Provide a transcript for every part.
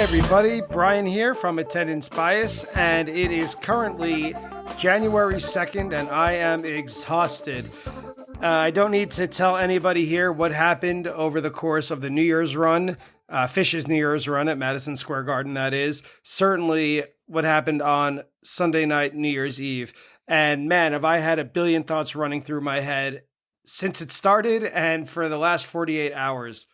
everybody. Brian here from Attendance Bias, and it is currently January 2nd, and I am exhausted. I don't need to tell anybody here what happened over the course of the New Year's run, Fish's New Year's run at Madison Square Garden, that is. Certainly what happened on Sunday night, New Year's Eve. And man, have I had a billion thoughts running through my head since it started and for the last 48 hours.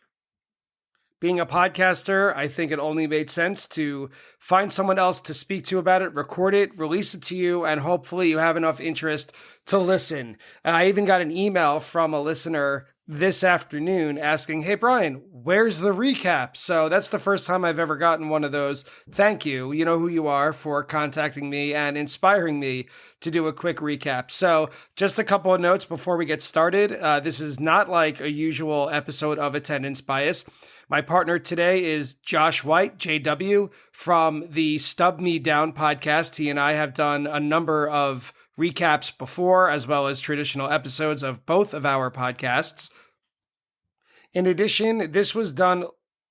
Being a podcaster, I think it only made sense to find someone else to speak to about it, record it, release it to you, and hopefully you have enough interest to listen. I even got an email from a listener this afternoon asking, "Hey, Brian, where's the recap?" So that's the first time I've ever gotten one of those. Thank you. You know who you are for contacting me and inspiring me to do a quick recap. So just a couple of notes before we get started. This is not like a usual episode of Attendance Bias. My partner today is Josh White, JW, from the Stub Me Down podcast. He and I have done a number of recaps before, as well as traditional episodes of both of our podcasts. In addition, this was done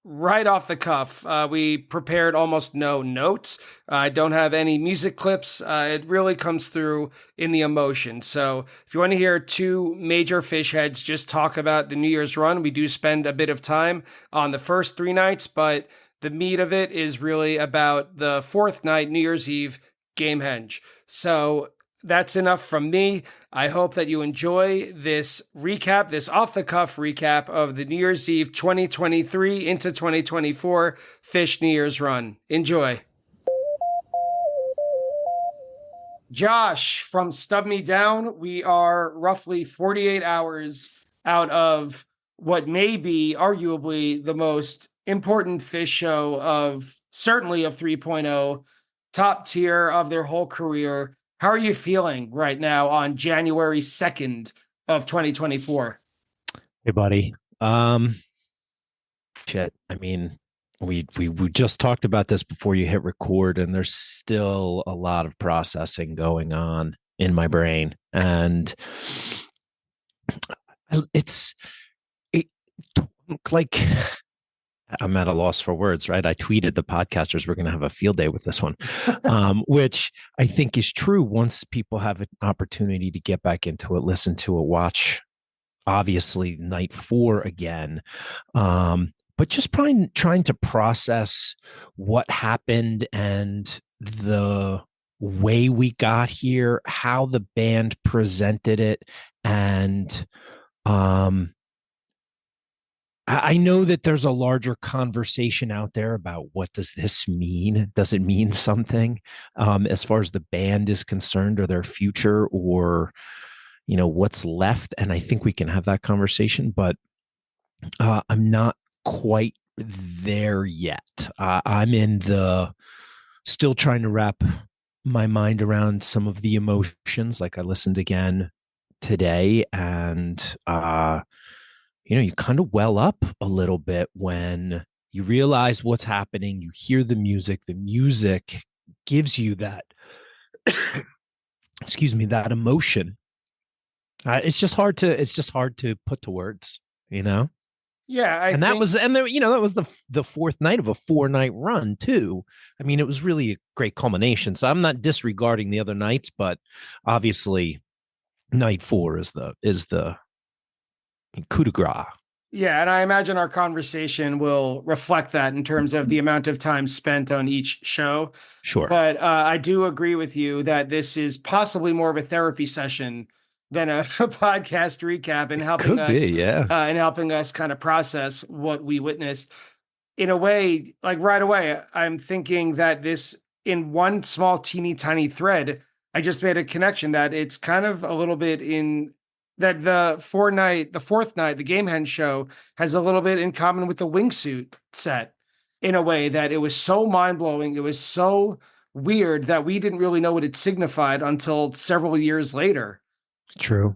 right off the cuff. We prepared almost no notes. I don't have any music clips. It really comes through in the emotion. So if you want to hear two major fish heads just talk about the New Year's run, we do spend a bit of time on the first three nights, but the meat of it is really about the fourth night, New Year's Eve, game henge. So that's enough from me. I hope that you enjoy this recap, this off-the-cuff recap of the New Year's Eve 2023 into 2024 Fish New Year's run. Enjoy. Josh from Stub Me Down, we are roughly 48 hours out of what may be arguably the most important fish show of, certainly of 3.0, top tier of their whole career. How are you feeling right now on January 2nd of 2024? Hey, buddy. Shit. I mean, we just talked about this before you hit record, and there's still a lot of processing going on in my brain. And like, I'm at a loss for words, right? I tweeted the podcasters were going to have a field day with this one, which I think is true once people have an opportunity to get back into it, listen to it, watch, obviously, night 4 again. But just trying to process what happened and the way we got here, how the band presented it, and I know that there's a larger conversation out there about what does this mean? Does it mean something as far as the band is concerned, or their future, or, you know, what's left? And I think we can have that conversation, but I'm not quite there yet. I'm still trying to wrap my mind around some of the emotions. Like, I listened again today, and you know, you kind of well up a little bit when you realize what's happening. You hear the music gives you that, excuse me, that emotion. It's just hard to put to words, you know? Yeah. That was the fourth night of a 4-night run too. I mean, it was really a great culmination. So I'm not disregarding the other nights, but obviously night 4 is the coup de grace. Yeah, and I imagine our conversation will reflect that in terms of the amount of time spent on each show. Sure. But I do agree with you that this is possibly more of a therapy session than a podcast recap, and helping us kind of process what we witnessed. In a way, like right away, I'm thinking that this, in one small teeny tiny thread, I just made a connection that it's kind of a little bit in that the fourth night, the Game Hen show has a little bit in common with the wingsuit set, in a way that it was so mind-blowing. It was so weird that we didn't really know what it signified until several years later. True.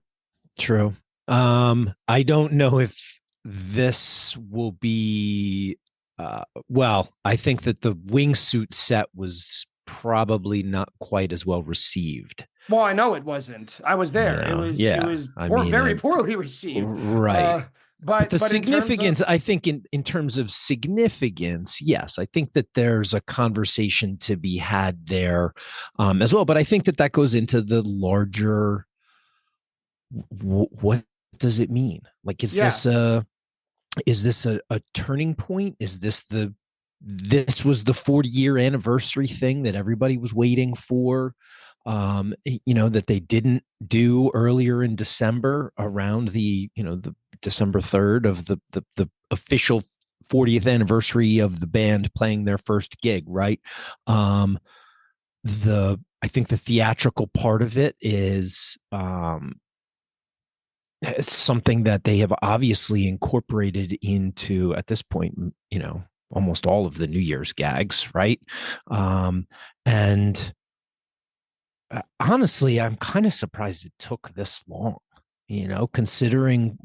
I don't know if this will be, I think that the wingsuit set was probably not quite as well received. Well, I know it wasn't. I was there. It was very poorly received. Right. But the but in terms significance, of I think, in terms of significance, yes, I think that there's a conversation to be had there as well. But I think that that goes into the larger what does it mean? Like, yeah, is this a turning point? Is this was the 40-year anniversary thing that everybody was waiting for? That they didn't do earlier in December around the December 3rd of the official 40th anniversary of the band playing their first gig, right? The I think the theatrical part of it is something that they have obviously incorporated into, at this point, almost all of the New Year's gags, right? And honestly, I'm kind of surprised it took this long, considering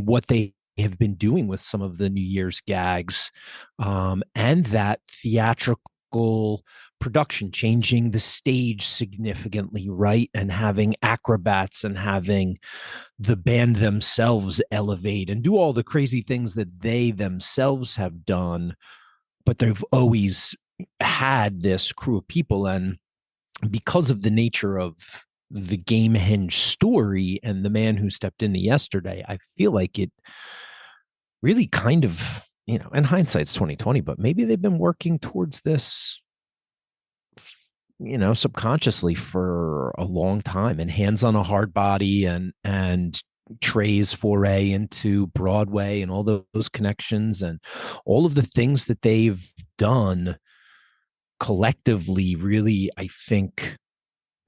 what they have been doing with some of the New Year's gags, and that theatrical production, changing the stage significantly, right? And having acrobats and having the band themselves elevate and do all the crazy things that they themselves have done, but they've always had this crew of people. And because of the nature of the Gamehenge story and the man who stepped into yesterday, I feel like it really kind of, in hindsight's 2020, but maybe they've been working towards this, subconsciously for a long time. And Hands on a Hard Body and Trey's foray into Broadway and all those connections and all of the things that they've done collectively, really, I think,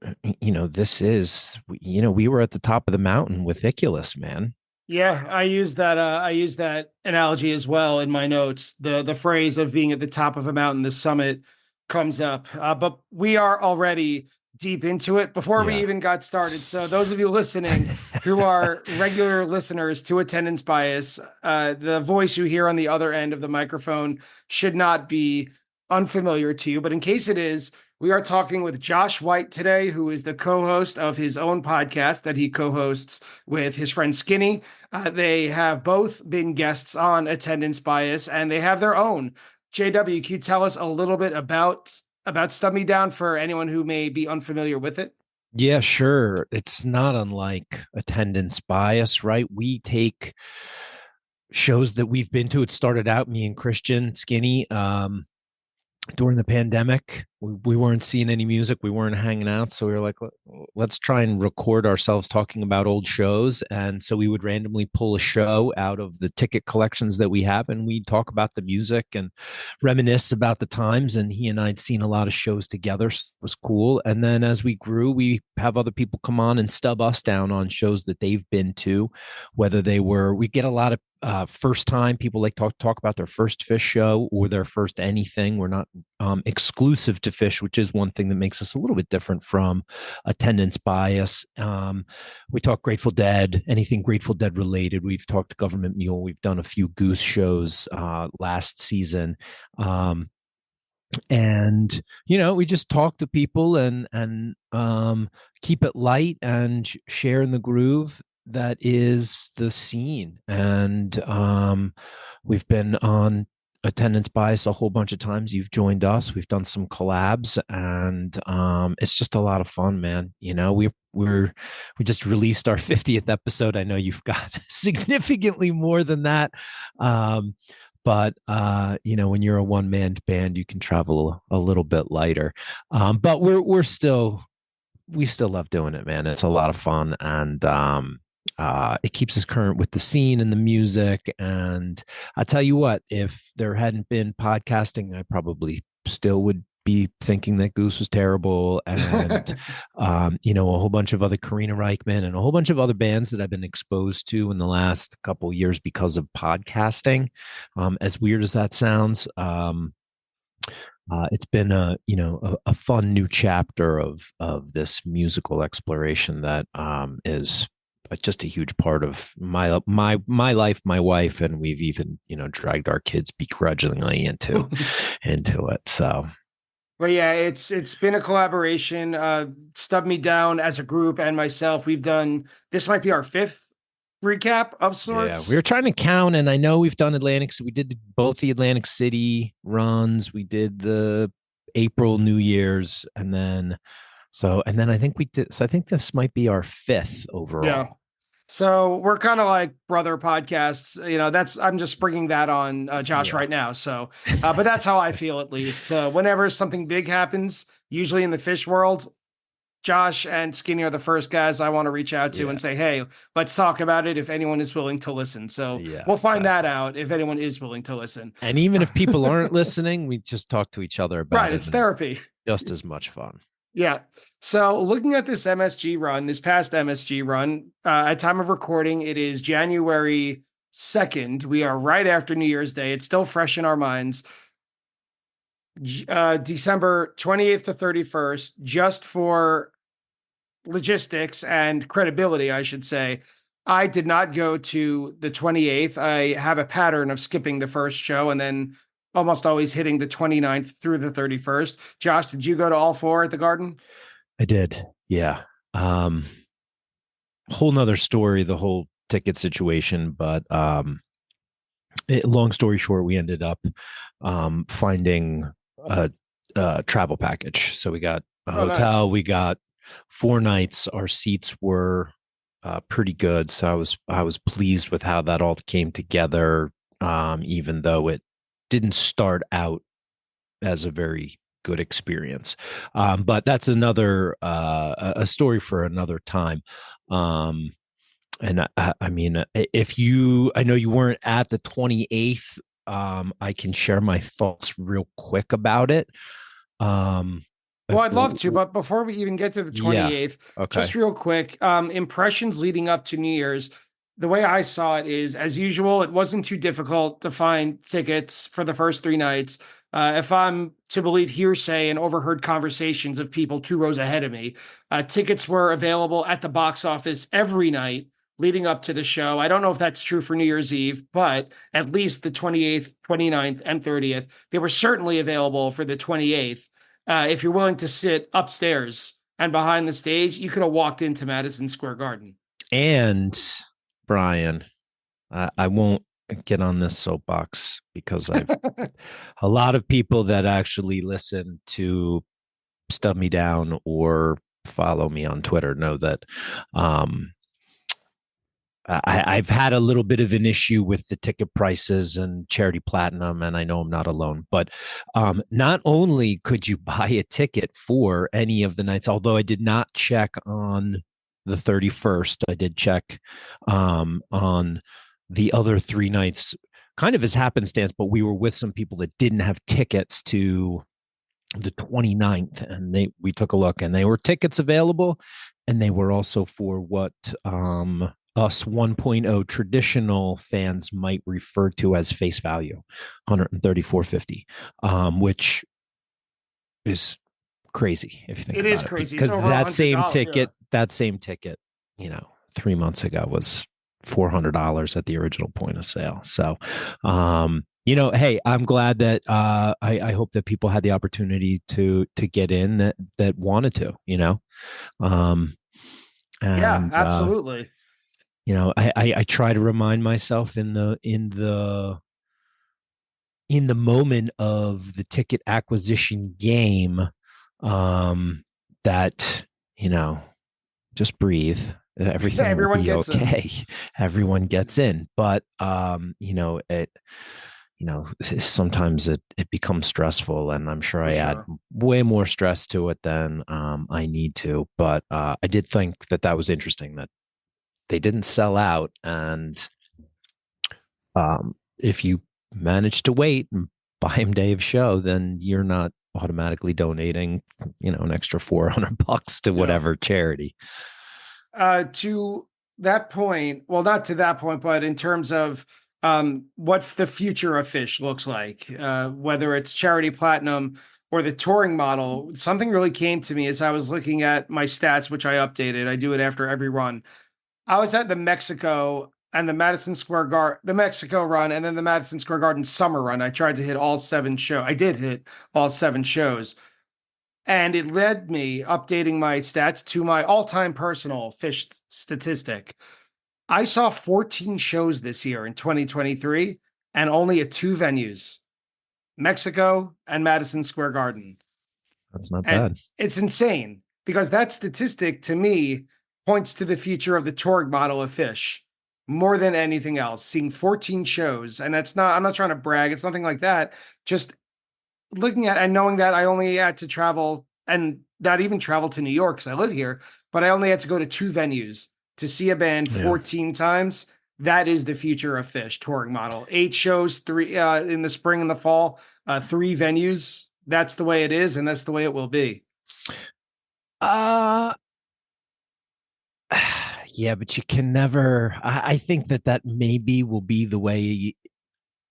this is, we were at the top of the mountain with Iculus, man. yeah, I use that. I use that analogy as well in my notes. The phrase of being at the top of a mountain, the summit, comes up. But we are already deep into it before we Yeah. even got started. So those of you listening who are regular listeners to Attendance Bias, the voice you hear on the other end of the microphone should not be unfamiliar to you. But in case it is, we are talking with Josh White today, who is the co-host of his own podcast that he co-hosts with his friend Skinny. They have both been guests on Attendance Bias, and they have their own. JW, can you tell us a little bit about Stub Me Down for anyone who may be unfamiliar with it? Yeah, sure. It's not unlike Attendance Bias, right? We take shows that we've been to. It started out, me and Christian Skinny, during the pandemic. We weren't seeing any music, we weren't hanging out, so we were like, let's try and record ourselves talking about old shows. And so we would randomly pull a show out of the ticket collections that we have, and we'd talk about the music and reminisce about the times. And he and I'd seen a lot of shows together, so it was cool. And then as we grew, we have other people come on and stub us down on shows that they've been to, whether we get a lot of first time people like talk about their first Fish show or their first anything. We're not exclusive to Fish, which is one thing that makes us a little bit different from Attendance Bias. We talk Grateful Dead, anything Grateful Dead related. We've talked Government Mule. We've done a few Goose shows last season. And we just talk to people and keep it light and share in the groove that is the scene. And we've been on Attendance Bias a whole bunch of times. You've joined us, we've done some collabs, and it's just a lot of fun, man. We just released our 50th episode. I know you've got significantly more than that. But when you're a one-man band, you can travel a little bit lighter. But we still love doing it, man. It's a lot of fun, and it keeps us current with the scene and the music. And I tell you what, if there hadn't been podcasting, I probably still would be thinking that Goose was terrible, and a whole bunch of other Karina Reichman and a whole bunch of other bands that I've been exposed to in the last couple of years because of podcasting. As weird as that sounds, it's been a fun new chapter of this musical exploration that is just a huge part of my life, my wife, and we've even dragged our kids begrudgingly into it. So. But yeah, it's been a collaboration. Stub Me Down as a group and myself, we've done, this might be our fifth recap of Yeah, we sorts. were trying to count, and I know we've done Atlantic. So we did both the Atlantic City runs. We did the April New Year's, and then I think we did. So I think this might be our fifth Yeah. overall. So we're kind of like brother podcasts. That's I'm just bringing that on Josh Yeah, right now. So, but that's how I feel at least. So whenever something big happens, usually in the fish world, Josh and Skinny are the first guys I want to reach out to yeah, and say, hey, let's talk about it if anyone is willing to listen. So yeah, we'll find that exactly. out if anyone is willing to listen. And even if people aren't listening, we just talk to each other about Right. it, It's and therapy. just as much fun. Yeah. So looking at this MSG run, this past MSG run, at time of recording, it is January 2nd. We are right after New Year's Day. It's still fresh in our minds. December 28th to 31st, just for logistics and credibility, I should say. I did not go to the 28th. I have a pattern of skipping the first show and then almost always hitting the 29th through the 31st. Josh, did you go to all four at the Garden? I did. Yeah. Um, Whole nother story, the whole ticket situation, but long story short, we ended up finding a travel package. So we got a Oh, nice. hotel, we got 4 nights. Our seats were pretty good, so I was pleased with how that all came together. Even though it didn't start out as a very good experience, but that's another a story for another time. Um, and I mean, if I know you weren't at the 28th. I can share my thoughts real quick about it. Um, Well, I'd love to, but before we even get to the yeah. 28th, Okay. just real quick, impressions leading up to New Year's. The way I saw it is, as usual, it wasn't too difficult to find tickets for the first 3 nights. If I'm to believe hearsay and overheard conversations of people 2 rows ahead of me, tickets were available at the box office every night leading up to the show. I don't know if that's true for New Year's Eve, but at least the 28th, 29th, and 30th, they were certainly available for the 28th. If you're willing to sit upstairs and behind the stage, you could have walked into Madison Square Garden. And Brian, I won't get on this soapbox because I've a lot of people that actually listen to Stub Me Down or follow me on Twitter know that um, I've had a little bit of an issue with the ticket prices and Charity Platinum, and I know I'm not alone. But not only could you buy a ticket for any of the nights, although I did not check on the 31st, I did check on the other 3 nights, kind of as happenstance, but we were with some people that didn't have tickets to the 29th, and we took a look, and they were tickets available, and they were also for what us 1.0 traditional fans might refer to as face value, 134.50, which is crazy if you think It is about it, crazy. It's because over $100. Yeah. that same ticket, 3 months ago was $400 at the original point of sale. So, hey, I'm glad that I hope that people had the opportunity to get in that wanted to, um, Yeah, and absolutely. I try to remind myself in the moment of the ticket acquisition game, um, that just breathe. Yeah, Everything will everyone be gets in. okay. Everyone gets in, but sometimes it becomes stressful, and I'm sure For I add sure. way more stress to it than I need to. But I did think that was interesting that they didn't sell out, and if you manage to wait and buy him day of show, then you're not automatically donating, an extra $400 to Yeah. whatever charity. To that point, well, not to that point, but in terms of what the future of Fish looks like, whether it's charity platinum or the touring model, something really came to me as I was looking at my stats, which I updated. I do it after every run. I was at the Mexico and the Madison Square Garden, the Mexico run, and then the Madison Square Garden summer run. I tried to hit all 7 shows. I did hit all 7 shows. And it led me updating my stats to my all-time personal fish statistic. I saw 14 shows this year in 2023 and only at two venues, Mexico and Madison Square Garden. That's not And bad. it's insane because that statistic to me points to the future of the touring model of Fish more than anything else. Seeing 14 shows, and that's not, I'm not trying to brag, it's nothing like that. Just looking at and knowing that I only had to travel and not even travel to New York because I live here, but I only had to go to two venues to see a band Yeah. 14 times. That is the future of Fish touring model. Eight shows, three in the spring and the fall, three venues. That's the way it is, and that's the way it will be. Uh yeah, but you can never. I think that that maybe will be the way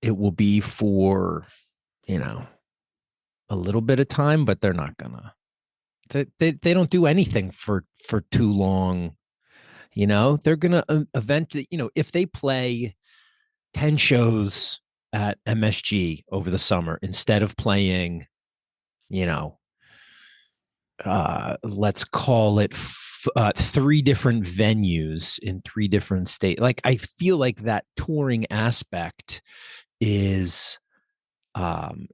it will be for, you know, a little bit of time, but they're not gonna. They don't do anything for too long. You know, they're gonna eventually. You know, if they play 10 shows at MSG over the summer instead of playing, you know, let's call it three different venues in three different states. Like I feel like that touring aspect is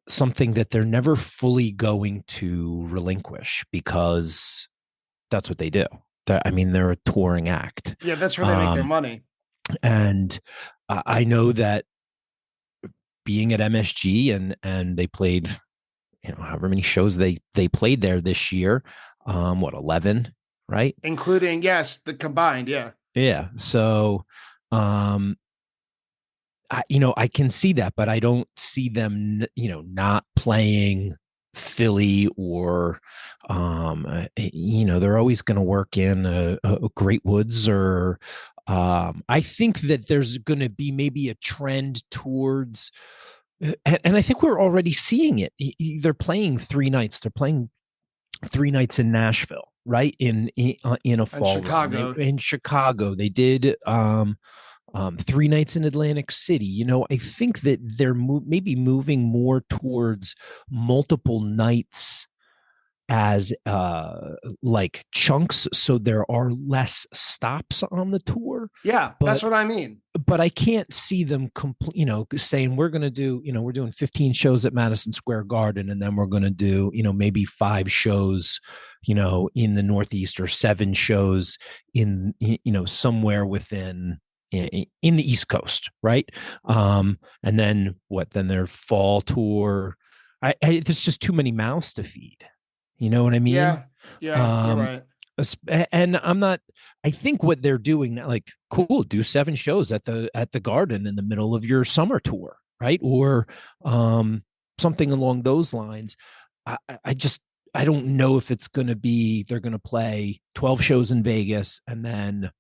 something that they're never fully going to relinquish because that's what they do. I mean, they're a touring act, Yeah, that's where they make their um, money. and I know that being at MSG and they played, you know, however many shows they played there this year, what 11, right? Including, yes, the combined, yeah. Yeah. So, um, you know, I can see that, but I don't see them, you know, not playing Philly or, you know, they're always going to work in a Great Woods or, I think that there's going to be maybe a trend towards, and I think we're already seeing it. They're playing 3 nights. They're playing 3 nights in Nashville, right? In a And fall run. They Chicago. in Chicago. They did 3 nights in Atlantic City. You know, I think that they're maybe moving more towards multiple nights as like chunks, so there are less stops on the tour. Yeah, that's But what I mean. I can't see them complete, you know, saying we're going to do, you know, we're doing 15 shows at Madison Square Garden and then we're going to do, you know, maybe 5 shows, you know, in the Northeast or 7 shows you know, somewhere within in the East Coast, right? And then what? Then their fall tour. There's just too many mouths to feed. You know what I mean? Yeah, yeah, you're Um, right. and I'm not. I think what they're doing now, like, cool, do 7 shows at the Garden in the middle of your summer tour, right? Or something along those lines. I just I don't know if it's going to be they're going to play 12 shows in Vegas and then,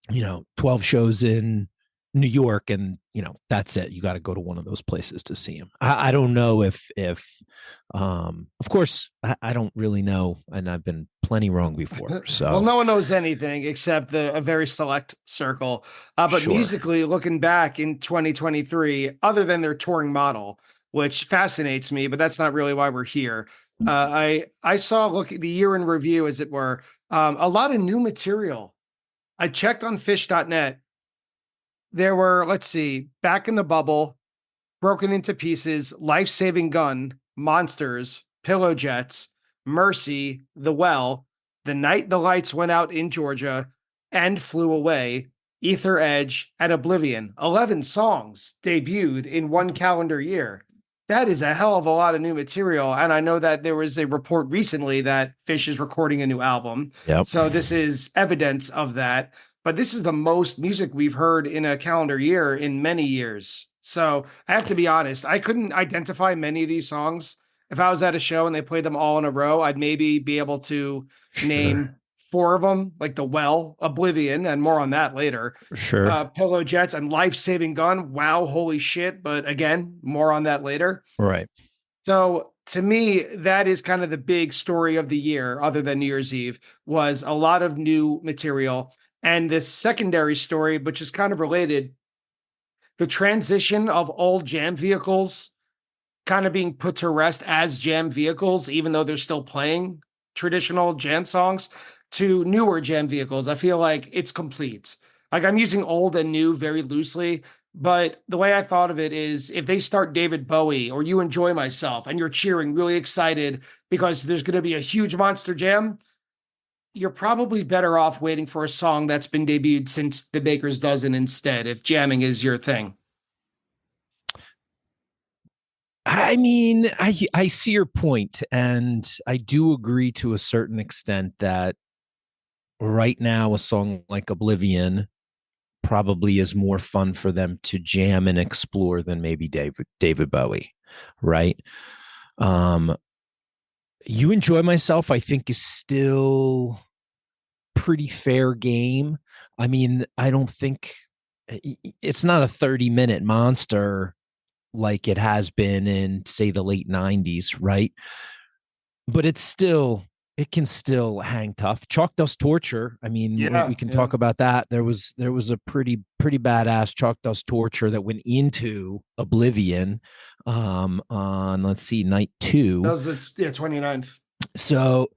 you know, 12 shows in New York and, you know, that's it. You got to go to one of those places to see him. I don't know if of course I don't really know, and I've been plenty wrong before. Well, So no one knows anything except a very select circle. But sure. musically, looking back in 2023, other than their touring model, which fascinates me, but that's not really why we're here. I saw look at the year in review, as it were, a lot of new material. I checked on Fish.net. There were, let's see, Back in the Bubble, Broken into Pieces, Life Saving Gun, Monsters, Pillow Jets, Mercy, The Well, The Night the Lights Went Out in Georgia, and Flew Away, Ether Edge, and Oblivion. 11 songs debuted in one calendar year. That is a hell of a lot of new material. And I know that there was a report recently that Fish is recording a new album. Yep. So this is evidence of that. But this is the most music we've heard in a calendar year in many years. So I have to be honest, I couldn't identify many of these songs. If I was at a show and they played them all in a row, I'd maybe be able to Sure. name four of them, like The Well, Oblivion, and more on that later. Sure. Pillow Jets and Life Saving Gun. Wow, holy shit. But again, more on that later. Right. So to me, that is kind of the big story of the year, other than New Year's Eve, was a lot of new material. And this secondary story, which is kind of related, the transition of old jam vehicles kind of being put to rest as jam vehicles, even though they're still playing traditional jam songs, to newer jam vehicles. I feel like it's complete. Like I'm using old and new very loosely, but the way I thought of it is if they start David Bowie or You Enjoy Myself and you're cheering really excited because there's going to be a huge monster jam, you're probably better off waiting for a song that's been debuted since The Baker's Dozen instead, if jamming is your thing. I mean, I see your point, and I do agree to a certain extent that right now a song like Oblivion probably is more fun for them to jam and explore than maybe David Bowie, right? Um, you Enjoy Myself, I think, is still pretty fair game. I mean, I don't think it's not a 30-minute monster like it has been in, say, the late 90s, right? But it can still hang tough. Chalk Dust Torture. I mean, we Yeah, can yeah. talk about that. There was a pretty badass Chalk Dust Torture that went into Oblivion on, let's see, night That 2. was the yeah, 29th. So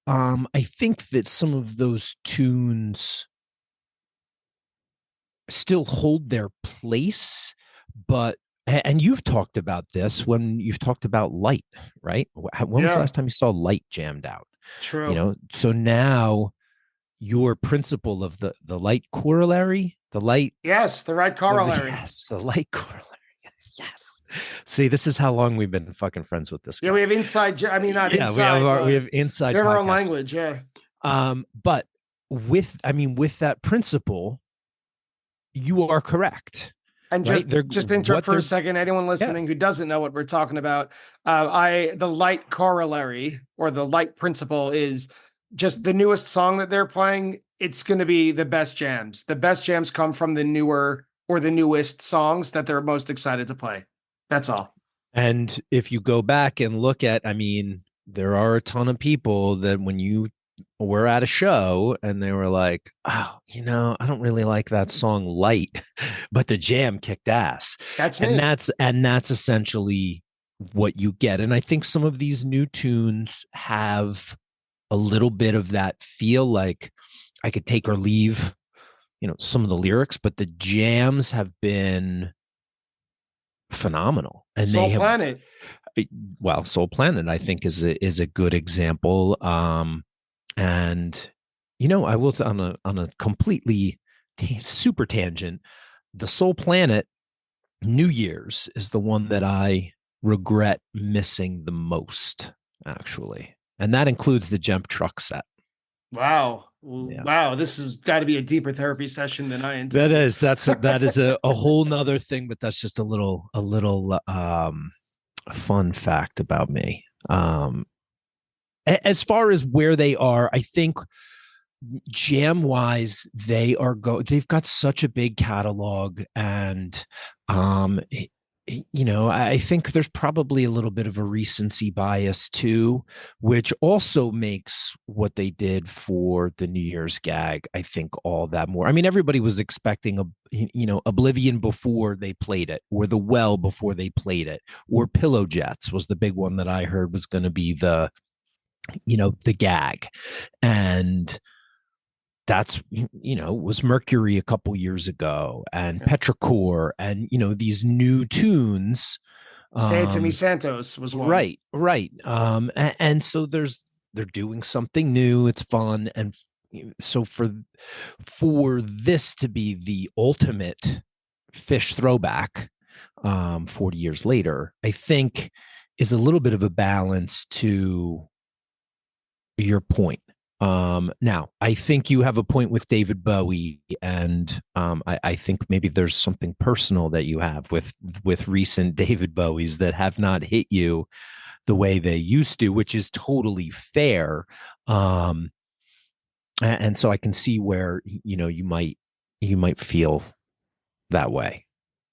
I think that some of those tunes still hold their place, but and you've talked about this when you've talked about Light, right? When was the Yeah, last time you saw Light jammed out? true. So now your principle of the Light corollary, the light, Yes, the right corollary. yes, the Light corollary, yes. See, this is how long we've been fucking friends with this Yeah, guy. we have inside, I mean, not Yeah, inside, we but have inside their own podcast. language. Yeah. But with that principle, you are correct, And right? just to interrupt What for a they're second, anyone yeah. listening who doesn't know what we're talking about, the light corollary or the light principle is just the newest song that they're playing. It's going to be the best jams. The best jams come from the newer or the newest songs that they're most excited to play. That's all. And if you go back and look at, I mean, there are a ton of people that when you were at a show and they were like, oh, I don't really like that song Light, but the jam kicked ass. That's And me. that's essentially what you get. And I think some of these new tunes have a little bit of that feel, like I could take or leave, some of the lyrics, but the jams have been phenomenal. And they Soul have, Planet. well, Soul Planet, I think, is a good example. And I will, on a completely super tangent, the Soul Planet New Year's is the one that I regret missing the most, actually, and that includes the Jump Truck set. Wow. Yeah, Wow. This has got to be a deeper therapy session than I that intended. is that is a whole nother thing, but that's just a little fun fact about me. As far as where they are, I think jam wise, they've got such a big catalog, and um I think there's probably a little bit of a recency bias too, which also makes what they did for the New Year's gag, I think, all that more. I mean, everybody was expecting Oblivion before they played it, or The Well before they played it, or Pillow Jets was the big one that I heard was going to be the gag. And that's was Mercury a couple years ago, and Yeah. Petrichor, and these new tunes. Say It To Me um Santos was one. right. And so they're doing something new, it's fun. And so for this to be the ultimate Fish throwback 40 years later, I think is a little bit of a balance to your point. Now, I think you have a point with David Bowie, and I think maybe there's something personal that you have with recent David Bowies that have not hit you the way they used to, which is totally fair. And so I can see where you might feel that way.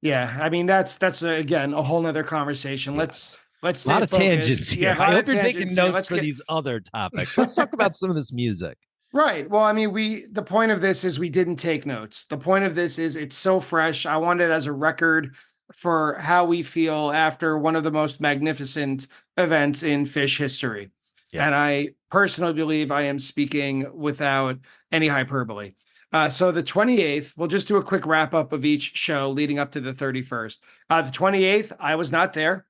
Yeah, I mean that's again a whole nother conversation. Let's Yes. let's A lot stay of focused. tangents Yeah, here. a I lot hope of you're taking tangents here. notes Let's for get these other topics. Let's talk about some of this music. right. Well, I mean, the point of this is we didn't take notes. The point of this is it's so fresh. I want it as a record for how we feel after one of the most magnificent events in fish history. Yeah. And I personally believe I am speaking without any hyperbole. So the 28th, we'll just do a quick wrap up of each show leading up to the 31st. The 28th, I was not there.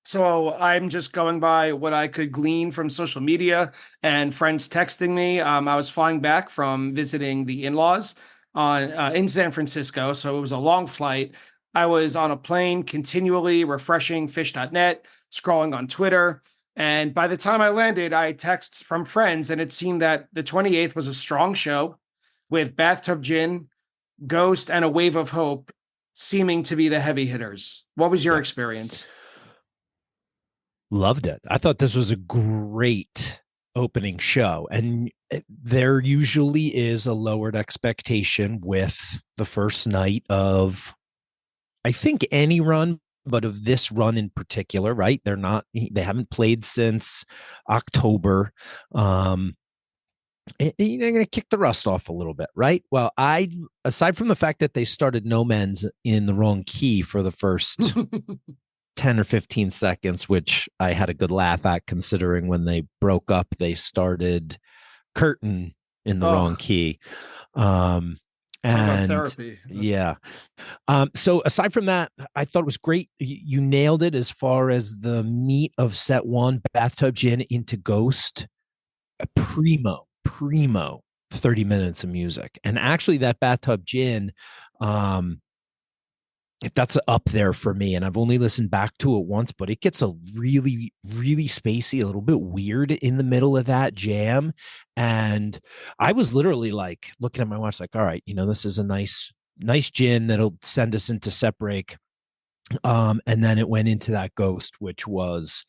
So I'm just going by what I could glean from social media and friends texting me. I was flying back from visiting the in-laws on in San Francisco, so it was a long flight. I was on a plane continually refreshing fish.net, scrolling on Twitter, and by the time I landed, I had texts from friends, and it seemed that the 28th was a strong show with Bathtub Gin, Ghost, and A Wave of Hope seeming to be the heavy hitters. What was your Yeah. experience? Loved it. I thought this was a great opening show. And there usually is a lowered expectation with the first night of, I think, any run, but of this run in particular, right? They haven't played since October. They're going to kick the rust off a little bit, right? Well, aside from the fact that they started No Men's in the wrong key for the first 10 or 15 seconds, which I had a good laugh at considering when they broke up, they started Curtain in the wrong Oh, key. talk about And therapy. yeah. So aside from that, I thought it was great. You nailed it as far as the meat of set one, Bathtub Gin into Ghost. A primo 30 minutes of music. And actually that Bathtub Gin, um, that's up there for me. And I've only listened back to it once, but it gets a really, really spacey, a little bit weird in the middle of that jam. And I was literally like looking at my watch, like, all right, this is a nice gin that'll send us into set break. And then it went into that Ghost, which was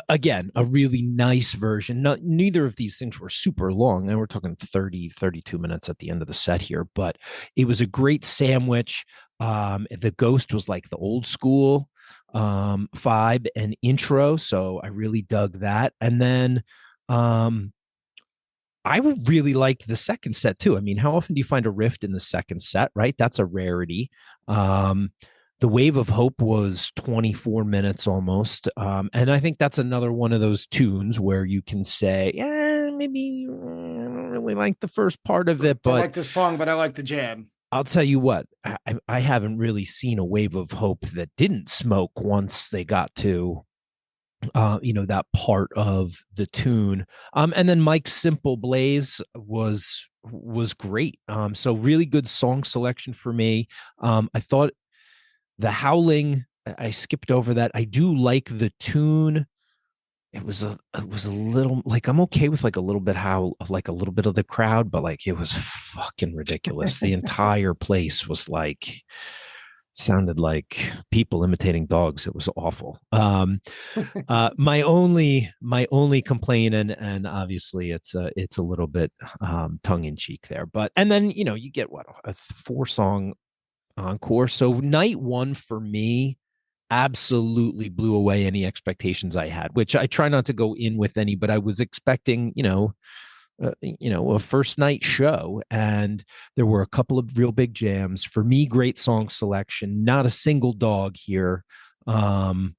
again, a really nice version. Neither of these things were super long. And we're talking 30, 32 minutes at the end of the set here, but it was a great sandwich. The Ghost was like the old school vibe and intro. So I really dug that. And then I would really like the second set too. I mean, how often do you find a rift in the second set, right? That's a rarity. The Wave of Hope was 24 minutes almost. And I think that's another one of those tunes where you can say, maybe I don't really like the first part of it, Don't but like this song, but I like the jam. I'll tell you what, I haven't really seen a Wave of Hope that didn't smoke once they got to that part of the tune. And then Mike's Simple Blaze was great. So really good song selection for me. I thought the Howling, I skipped over that. I do like the tune. It was a little like I'm okay with like a little bit like a little bit of the crowd, but like it was fucking ridiculous. The entire place was like sounded like people imitating dogs. It was awful. My only complaint, and obviously it's a little bit tongue in cheek there, but and then you get what, a 4 song encore. So night one for me absolutely blew away any expectations I had, which I try not to go in with any, but I was expecting, a first night show, and there were a couple of real big jams for me. Great song selection, not a single dog here, and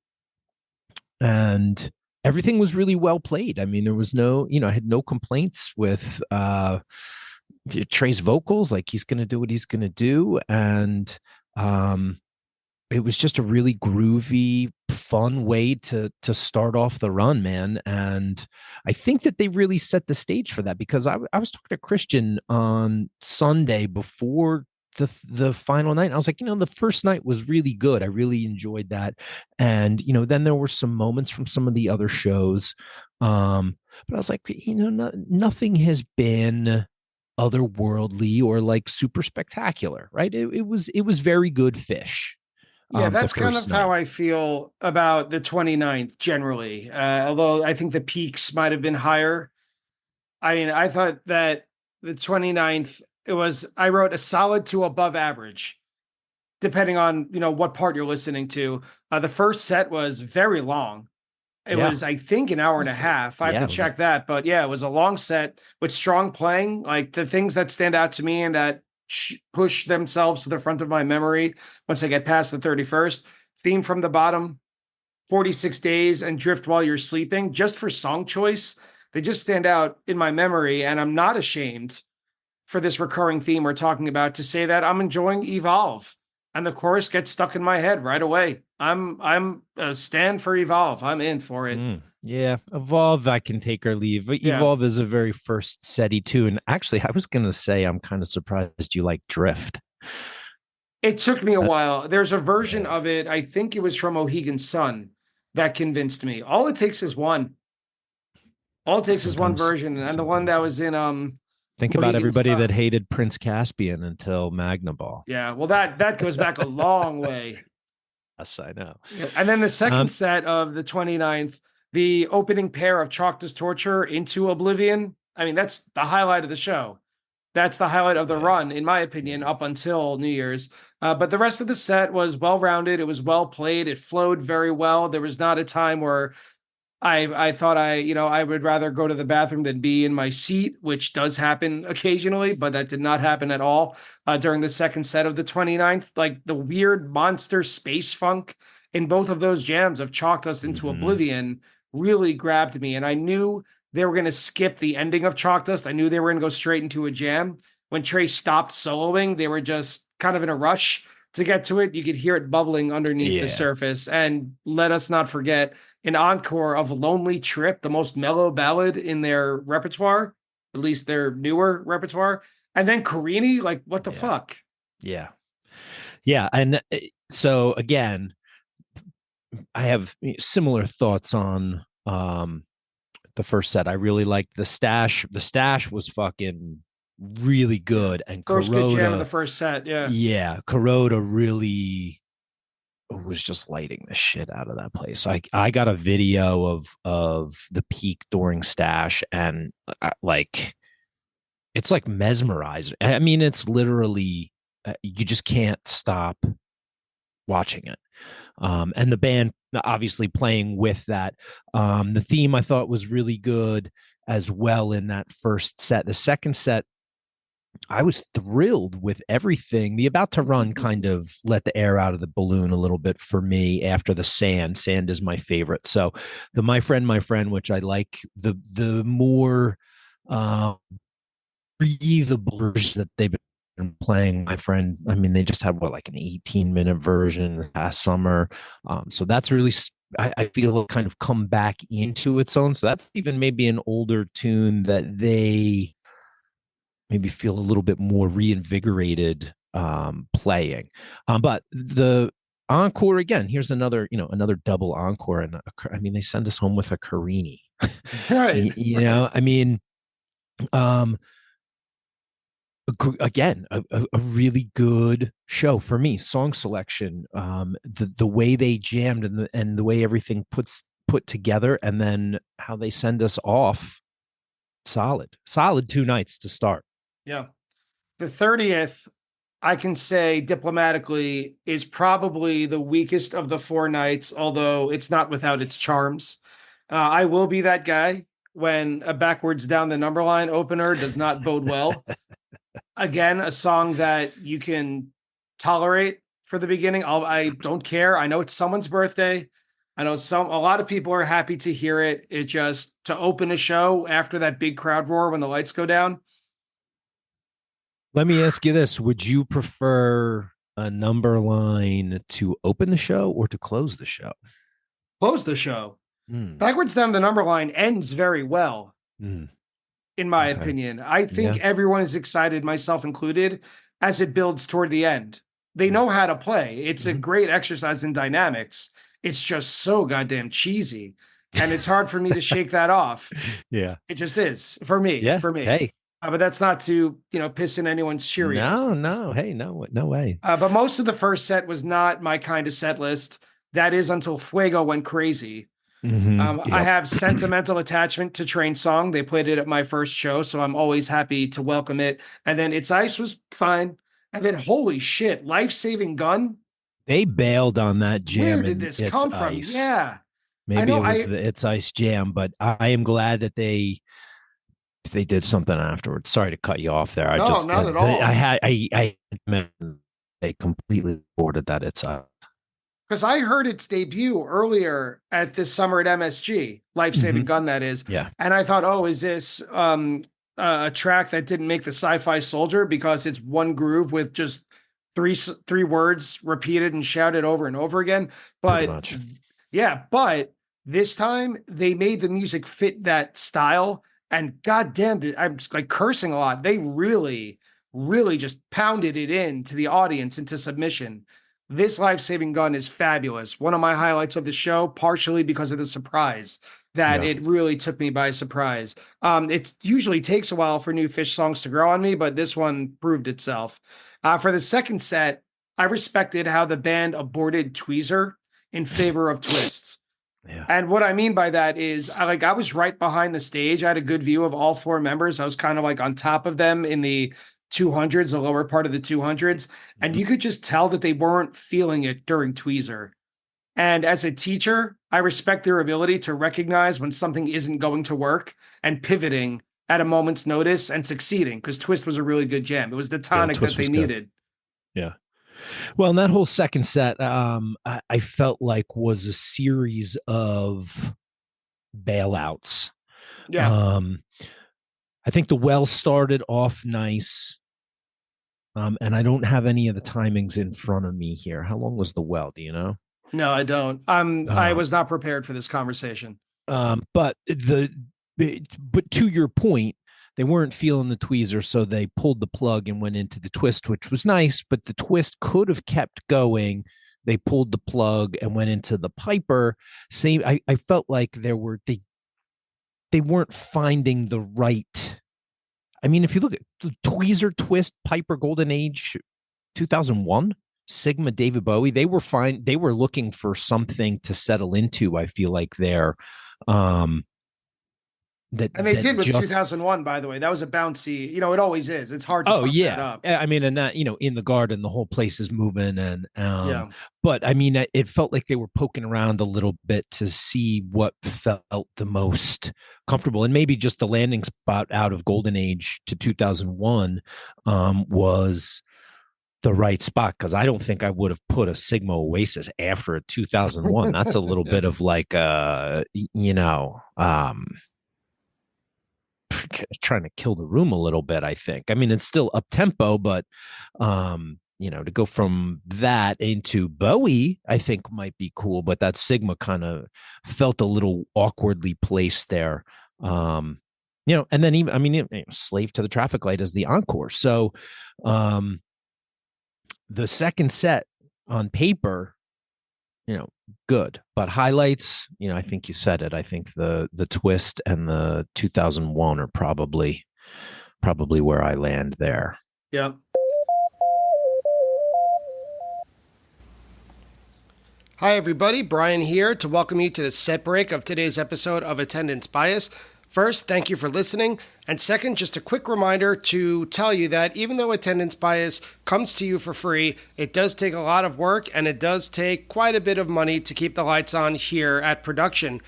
everything was really well played. I mean, there was I had no complaints with Trey's vocals. Like, he's going to do what he's going to do, and it was just a really groovy, fun way to start off the run, man. And I think that they really set the stage for that, because I was talking to Christian on Sunday before the final night. And I was like, the first night was really good. I really enjoyed that. And then there were some moments from some of the other shows. But I was like, nothing has been otherworldly or like super spectacular, right? It was very good fish. Yeah, The that's kind first of how night. I feel about the 29th generally. Although I think the peaks might have been higher. I mean, I thought that the 29th, I wrote a solid to above average, depending on, what part you're listening to. The first set was very long. It Yeah. was, I think, an hour and a half. I have Yeah, to it was check that, but yeah, it was a long set with strong playing. Like the things that stand out to me and that push themselves to the front of my memory once I get past the 31st. Theme from the Bottom, 46 Days, and Drift While You're Sleeping. Just for song choice, they just stand out in my memory, and I'm not ashamed for this recurring theme we're talking about to say that I'm enjoying Evolve, and the chorus gets stuck in my head right away. I'm a stand for Evolve. I'm in for it. Yeah, Evolve, I can take or leave. Yeah. Evolve is a very first SETI too. And actually, I was going to say I'm kind of surprised you like Drift. It took me a Uh, while. There's a version yeah, of it, I think it was from Mohegan Sun, that convinced me. All it takes is one. All it takes is one sometimes, version, and the one that sometimes. was in Think about Mohegan everybody that Sun. hated Prince Caspian until Magnaball. Yeah, well that goes back a long way. Yes, I know. Yeah. And then the second Um, set of the 29th, the opening pair of Chalked as Torture into Oblivion. I mean, that's the highlight of the show. That's the highlight of the yeah, run, in my opinion, yeah. up until New Year's. But the rest of the set was well rounded. It was well played. It flowed very well. There was not a time where I thought I would rather go to the bathroom than be in my seat, which does happen occasionally, but that did not happen at all during the second set of the 29th. Like the weird monster space funk in both of those jams of Chalked Us into Mm-hmm. Oblivion really grabbed me. And I knew they were going to skip the ending of Chalk Dust. I knew they were going to go straight into a jam. When Trey stopped soloing, they were just kind of in a rush to get to it. You could hear it bubbling underneath the Yeah, surface. And let us not forget an encore of Lonely Trip, the most mellow ballad in their repertoire, at least their newer repertoire. And then Carini, like, what the yeah, fuck? yeah, yeah. And so again, I have similar thoughts on the first set. I really liked the stash. The stash was fucking really Yeah. good. And First good jam of the Kuroda, first set. Yeah. yeah, Kuroda really was just lighting the shit out of that place. I got a video of the peak during stash, and like it's like mesmerizing. I mean, it's literally you just can't stop watching it. And the band obviously playing with that. The theme I thought was really good as well in that first set. The second set, I was thrilled with everything. The About to Run kind of let the air out of the balloon a little bit for me after the Sand. Sand is my favorite. So the My Friend, which I like, the more breathable version that they've been playing. My Friend, I mean, they just had what, like an 18-minute version last summer. So that's really, I feel, kind of come back into its own. So that's even maybe an older tune that they maybe feel a little bit more reinvigorated playing. But the encore again, here's another, another double encore. And I mean, they send us home with a Carini. Right. I mean, um, again, a really good show for me. Song selection, the way they jammed and the way everything put together, and then how they send us off. Solid 2 nights to start. Yeah. The 30th, I can say diplomatically, is probably the weakest of the four nights, although it's not without its charms. I will be that guy when a backwards down the number line opener does not bode well. Again, a song that you can tolerate for the beginning. I don't care. I know it's someone's birthday. I know a lot of people are happy to hear it. It just to open a show after that big crowd roar when the lights go down. Let me ask you this: would you prefer a number line to open the show or to close the show? Close the show. Mm, Backwards down the number line ends very well, mm, in my okay. opinion. I think Yeah. everyone is excited, myself included, as it builds toward the end. They Mm, know how to play. It's a mhm. great exercise in dynamics. It's just so goddamn cheesy. And it's hard for me to shake that off. Yeah. It just is for me, Yeah. for me. Hey. But that's not to, piss in anyone's Cheerios. No. No. Hey. No. No way. But most of the first set was not my kind of set list. That is until Fuego went crazy. I Yep. have sentimental attachment to Train Song. They played it at my first show, so I'm always happy to welcome it. And then It's Ice was fine. And then holy shit, Life Saving Gun. They bailed on that Where jam did and this It's come from? Ice. Yeah, I Maybe know. it was the It's Ice jam, but I am glad that they did something afterwards. Sorry to cut you off there. I No, just not at I all. had I they completely boarded that It's Ice. Because I heard its debut earlier at this summer at MSG, Life Saving Mm-hmm. Gun, that is. Yeah. And I thought, oh, is this a track that didn't make the Sci-Fi Soldier because it's one groove with just three words repeated and shouted over and over again. Pretty But much. yeah, but this time they made the music fit that style. And goddamn, I'm like cursing a lot. They really, really just pounded it in to the audience into submission. This life-saving gun is fabulous. One of my highlights of the show, partially because of the surprise that Yeah. it really took me by surprise. It usually takes a while for new Fish songs to grow on me, but this one proved itself. For the second set, I respected how the band aborted Tweezer in favor of Twists. Yeah. And what I mean by that is I was right behind the stage. I had a good view of all four members. I was kind of like on top of them in the 200s, the lower part of the 200s. And Mhm. you could just tell that they weren't feeling it during Tweezer. And as a teacher, I respect their ability to recognize when something isn't going to work and pivoting at a moment's notice and succeeding, because Twist was a really good jam. It was the Yeah. tonic that Twist they was good. needed. Yeah. Well, in that whole second set, I felt like was a series of bailouts. Yeah. Um, I think the well started off nice. And I don't have any of the timings in front of me here. How long was the well? Do you know? No, I don't. I Um, was not prepared for this conversation. but to your point, they weren't feeling the tweezer, so they pulled the plug and went into the twist, which was nice. But the twist could have kept going. They pulled the plug and went into the Piper. Same. I felt like they weren't finding the right. I mean, if you look at the tweezer, twist, Piper, Golden Age, 2001. Sigma, David Bowie, they were fine. They were looking for something to settle into. I feel like they're um And they that did with just 2001, by the way. That was a bouncy, it always is. It's hard to oh fuck that yeah. up. I mean, and that in the garden, the whole place is moving, and Yeah. but I mean, it felt like they were poking around a little bit to see what felt the most comfortable, and maybe just the landing spot out of Golden Age to 2001 was the right spot, because I don't think I would have put a Sigma Oasis after a 2001. That's a little bit of like trying to kill the room a little bit, I think. I mean, it's still up tempo, but to go from that into Bowie, I think might be cool, but that Sigma kind of felt a little awkwardly placed there. And then even, I mean, Slave to the Traffic Light as the encore. So the second set on paper, good, but highlights, I think you said it. I think the twist and the 2001 are probably where I land there. Yeah. Hi, everybody. Brian here to welcome you to the set break of today's episode of Attendance Bias. First, thank you for listening. And second, just a quick reminder to tell you that even though Attendance Bias comes to you for free, it does take a lot of work and it does take quite a bit of money to keep the lights on here at production.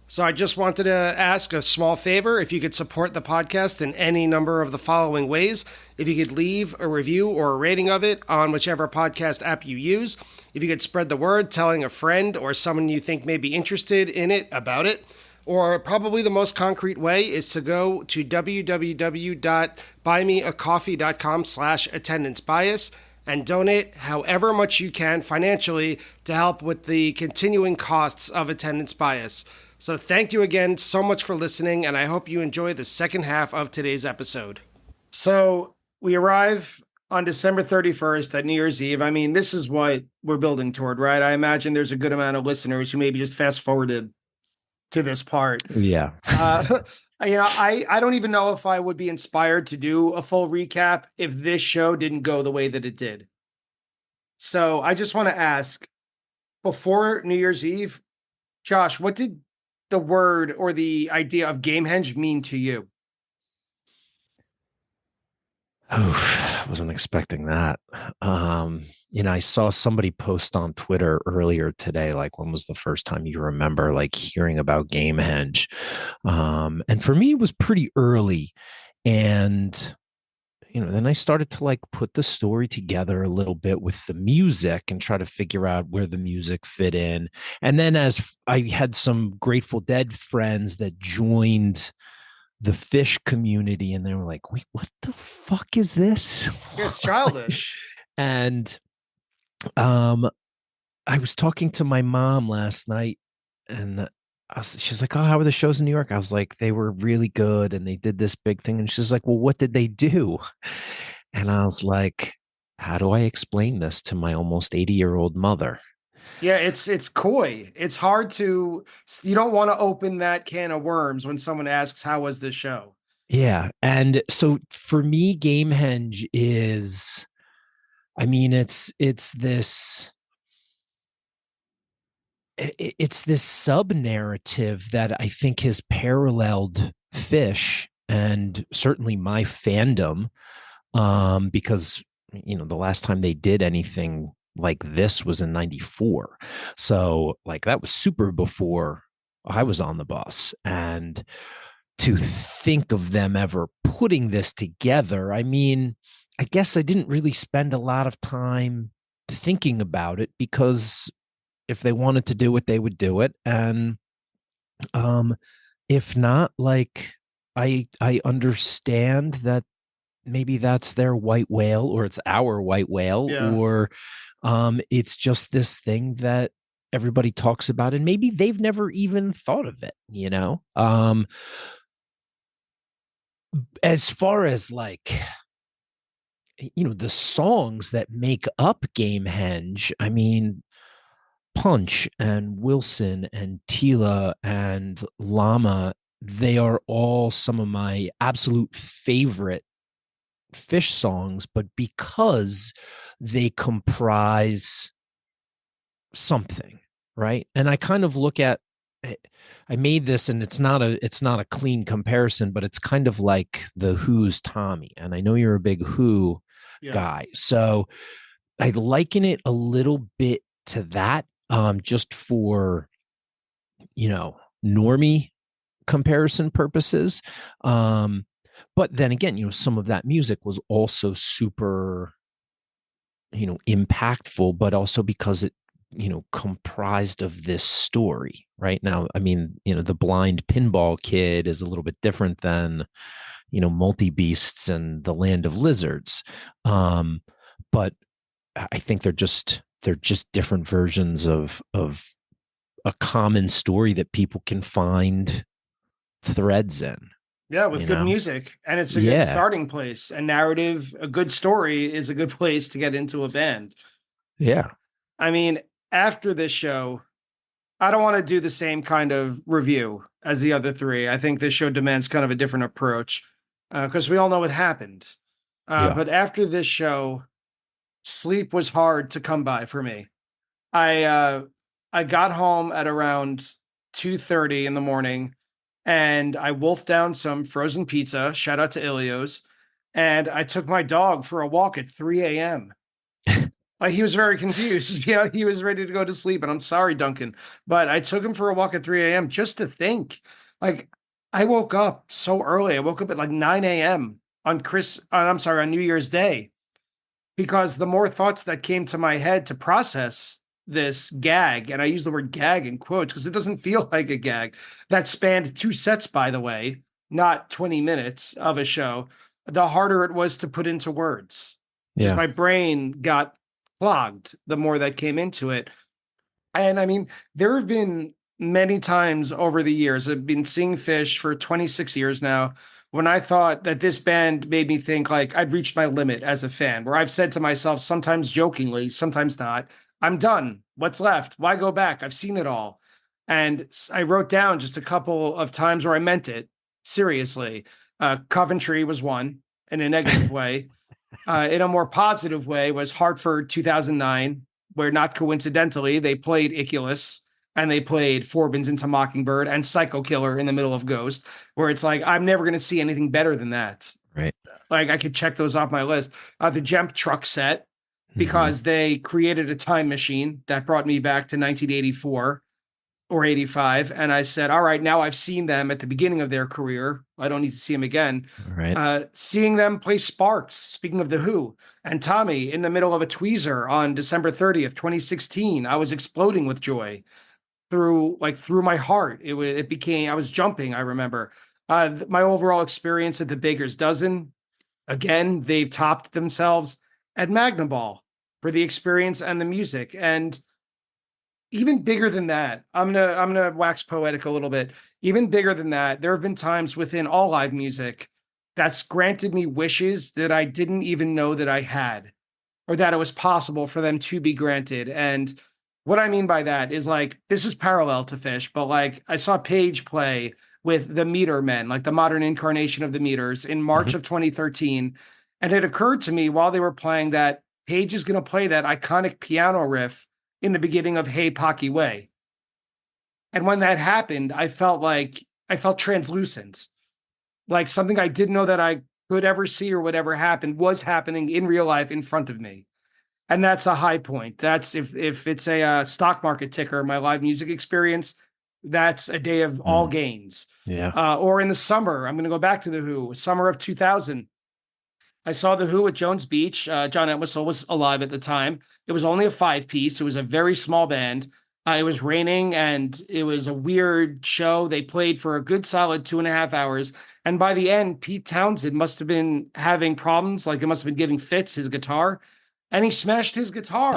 So I just wanted to ask a small favor if you could support the podcast in any number of the following ways. If you could leave a review or a rating of it on whichever podcast app you use. If you could spread the word, telling a friend or someone you think may be interested in it about it. Or probably the most concrete way is to go to www.buymeacoffee.com/attendance-bias and donate however much you can financially to help with the continuing costs of Attendance Bias. So thank you again so much for listening, and I hope you enjoy the second half of today's episode. So we arrive on December 31st at New Year's Eve. I mean, this is what we're building toward, right? I imagine there's a good amount of listeners who maybe just fast forwarded to this part. Yeah. I don't even know if I would be inspired to do a full recap if this show didn't go the way that it did. So I just want to ask, before New Year's Eve, Josh, what did the word or the idea of Gamehenge mean to you? Oh, I wasn't expecting that. I saw somebody post on Twitter earlier today, like, when was the first time you remember like hearing about Gamehenge? And for me, it was pretty early. And then I started to like put the story together a little bit with the music and try to figure out where the music fit in. And then as I had some Grateful Dead friends that joined the fish community, and they were like, wait, what the fuck is this? Yeah, it's childish. And um I was talking to my mom last night, and she was like, "Oh, how were the shows in New York?" I was like, "They were really good, and they did this big thing." And she's like, "Well, what did they do?" And I was like, "How do I explain this to my almost 80-year-old mother?" Yeah, it's coy. It's hard to you don't want to open that can of worms when someone asks how was the show. Yeah, and so for me, Gamehenge is, I mean, it's this sub narrative that I think has paralleled Fish and certainly my fandom, because the last time they did anything like this was in 94. So like that was super before I was on the bus. And to think of them ever putting this together, I mean, I guess I didn't really spend a lot of time thinking about it, because if they wanted to do it, they would do it. And um if not, like, I understand that maybe that's their white whale, or it's our white whale, Yeah. or it's just this thing that everybody talks about, and maybe they've never even thought of it. As far as like, the songs that make up Gamehenge, I mean, Punch and Wilson and Tila and Llama, they are all some of my absolute favorite Fish songs, but because they comprise something, right? And I kind of look at, I made this, and it's not a clean comparison, but it's kind of like the Who's Tommy. And I know you're a big Who Yeah. guy. So I liken it a little bit to that, just for, normie comparison purposes. Um, but then again, some of that music was also super, impactful, but also because it, comprised of this story. Right now, I mean, the blind pinball kid is a little bit different than, multi beasts and the land of lizards. But I think they're just different versions of a common story that people can find threads in, Yeah, with you good know? music. And it's a good Yeah. starting place. A narrative, a good story is a good place to get into a band. Yeah. I mean, after this show, I don't want to do the same kind of review as the other three. I think this show demands kind of a different approach because we all know what happened. Yeah. But after this show, sleep was hard to come by for me. I uh, I got home at around 2:30 in the morning, and I wolfed down some frozen pizza. Shout out to Ilio's, and I took my dog for a walk at 3 a.m. He was very confused. He was ready to go to sleep. And I'm sorry, Duncan, but I took him for a walk at 3 a.m. just to think. Like, I woke up so early. I woke up at like 9 a.m. on New Year's Day, because the more thoughts that came to my head to process this gag, and I use the word gag in quotes because it doesn't feel like a gag, that spanned two sets, by the way, not 20 minutes of a show, the harder it was to put into words. Just Yeah. my brain got clogged the more that came into it. And I mean, there have been many times over the years, I've been seeing Fish for 26 years now, when I thought that this band made me think like I'd reached my limit as a fan, where I've said to myself, sometimes jokingly, sometimes not, I'm done. What's left? Why go back? I've seen it all. And I wrote down just a couple of times where I meant it seriously. Coventry was one in a negative way. In a more positive way was Hartford 2009, where not coincidentally they played Iculus and they played Forbins into Mockingbird and Psycho Killer in the middle of Ghost, where it's like, I'm never going to see anything better than that. Right. Like, I could check those off my list. The Jemp Truck set, Mm-hmm. because they created a time machine that brought me back to 1984 or 85. And I said, all right, now I've seen them at the beginning of their career. I don't need to see them again. All right. Seeing them play Sparks, speaking of The Who, and Tommy in the middle of a tweezer on December 30th, 2016, I was exploding with joy through my heart. It became, I was jumping, I remember. My overall experience at the Baker's Dozen, again, they've topped themselves at Magnum Ball for the experience and the music. And even bigger than that, I'm gonna wax poetic a little bit. Even bigger than that, there have been times within all live music that's granted me wishes that I didn't even know that I had, or that it was possible for them to be granted. And what I mean by that is like this is parallel to Fish, but like I saw Paige play with the Meter Men, like the modern incarnation of the Meters, in March Mhm. of 2013. And it occurred to me while they were playing that Paige is going to play that iconic piano riff in the beginning of Hey Pocky Way. And when that happened, I felt translucent, like something I didn't know that I could ever see or whatever happened was happening in real life in front of me. And that's a high point. That's if it's a stock market ticker, my live music experience, that's a day of all Mm, gains. yeah, Or in the summer, I'm going to go back to the Who, summer of 2000. I saw the Who at Jones Beach. John Entwistle was alive at the time. It was only a 5 piece. It was a very small band. It was raining and it was a weird show. They played for a good solid 2.5 hours. And by the end, Pete Townsend must have been having problems. Like it must have been giving fits, his guitar. And he smashed his guitar.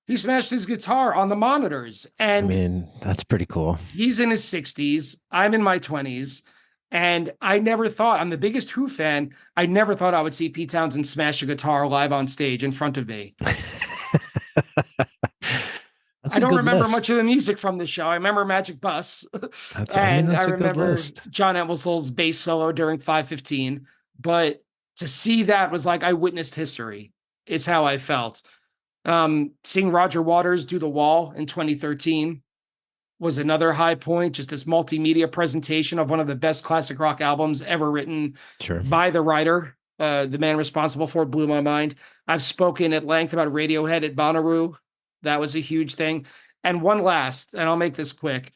He smashed his guitar on the monitors. I And mean, that's pretty cool. he's in his 60s. I'm in my 20s. And I never thought, I'm the biggest Who fan. I never thought I would see Pete Townsend smash a guitar live on stage in front of me. That's I a don't good remember much list. of the music from the show. I remember Magic Bus, I mean, and I that's a good remember list. John Entwistle's bass solo during 515. But to see that was like I witnessed history, is how I felt. Seeing Roger Waters do The Wall in 2013 was another high point. Just this multimedia presentation of one of the best classic rock albums ever written Sure. by the writer, the man responsible for it, blew my mind. I've spoken at length about Radiohead at Bonnaroo. That was a huge thing. And one last, and I'll make this quick.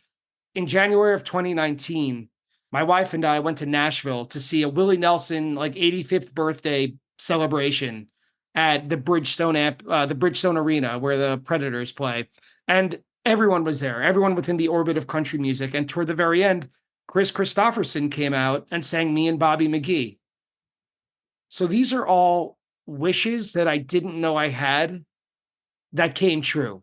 In January of 2019, my wife and I went to Nashville to see a Willie Nelson like 85th birthday celebration at the Bridgestone Arena where the Predators play. And everyone was there, everyone within the orbit of country music. And toward the very end, Chris Christopherson came out and sang Me and Bobby McGee. So these are all wishes that I didn't know I had that came true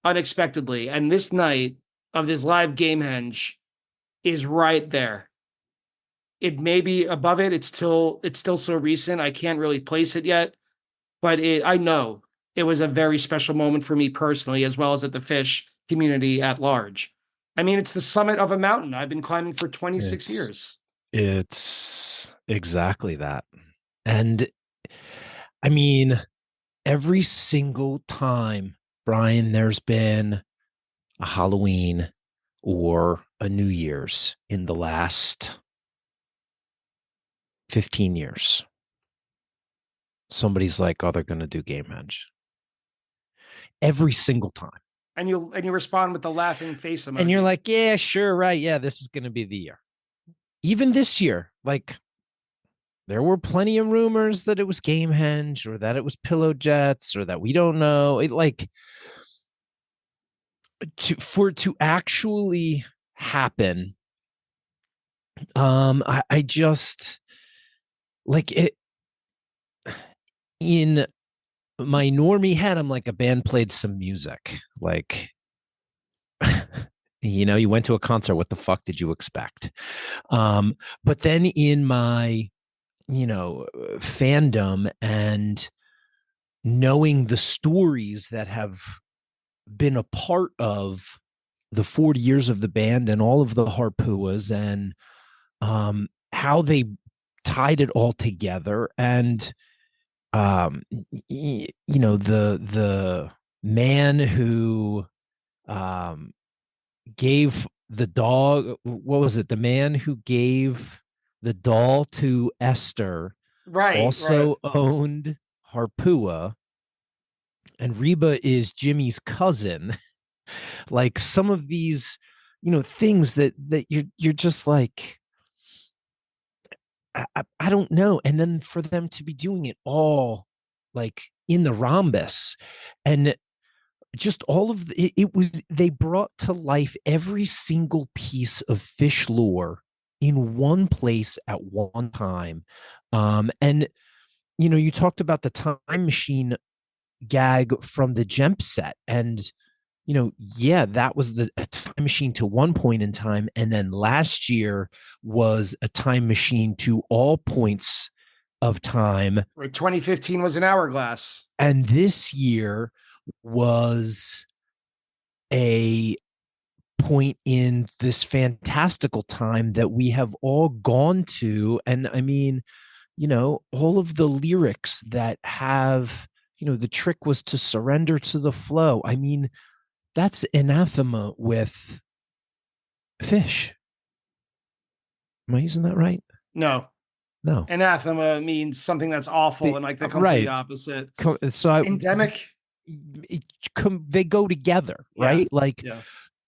unexpectedly. And this night of this live Gamehenge is right there. It may be above it. It's still so recent. I can't really place it yet, but I know it was a very special moment for me personally, as well as at the Fish community at large. I mean, it's the summit of a mountain I've been climbing for 26 It's years. it's exactly that. And I mean, every single time, Brian, there's been a Halloween or a New Year's in the last 15 years. Somebody's like, oh, they're going to do Gamehenge every single time. And you respond with the laughing face And you're emoji. like, yeah, sure, right. Yeah, this is going to be the year. Even this year, like there were plenty of rumors that it was Gamehenge or that it was Pillow Jets or that we don't know. It like to actually happen. I just like it in my normie head. I'm like a band played some music, like you went to a concert. What the fuck did you expect? But then in my fandom and knowing the stories that have been a part of the 40 years of the band and all of the Harpuas and how they tied it all together and the man who um gave the dog, what was it, the man who gave the doll to Esther Right, right. also owned Harpua, and Reba is Jimmy's cousin. Like some of these, things that you're just like, I don't know. And then for them to be doing it all like in the rhombus, and just all of it was, they brought to life every single piece of fish lore in one place at one time. And you talked about the time machine gag from the Jemp set, and yeah, that was a time machine to one point in time, and then last year was a time machine to all points of time, Right, 2015 was an hourglass. and this year was a point in this fantastical time that we have all gone to. And I mean, all of the lyrics that have, the trick was to surrender to the flow. I mean, that's anathema with fish. Am I using that right? No, No. anathema means something that's awful and like the complete Right. opposite. So Endemic. they go together, Yeah. right? Like Yeah.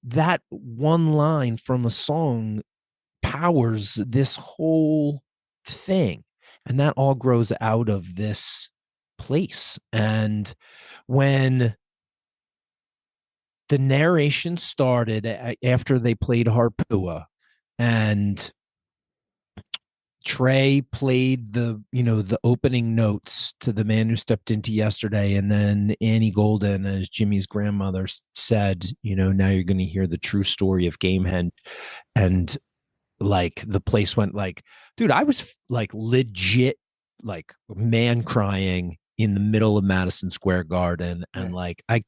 that one line from a song powers this whole thing. And that all grows out of this place. And when the narration started after they played Harpua, and Trey played the opening notes to The Man Who Stepped Into Yesterday, and then Annie Golden, as Jimmy's grandmother said, now you're going to hear the true story of Gamehenge. And like the place went like, dude, I was like legit like man crying in the middle of Madison Square Garden, and Yeah. like I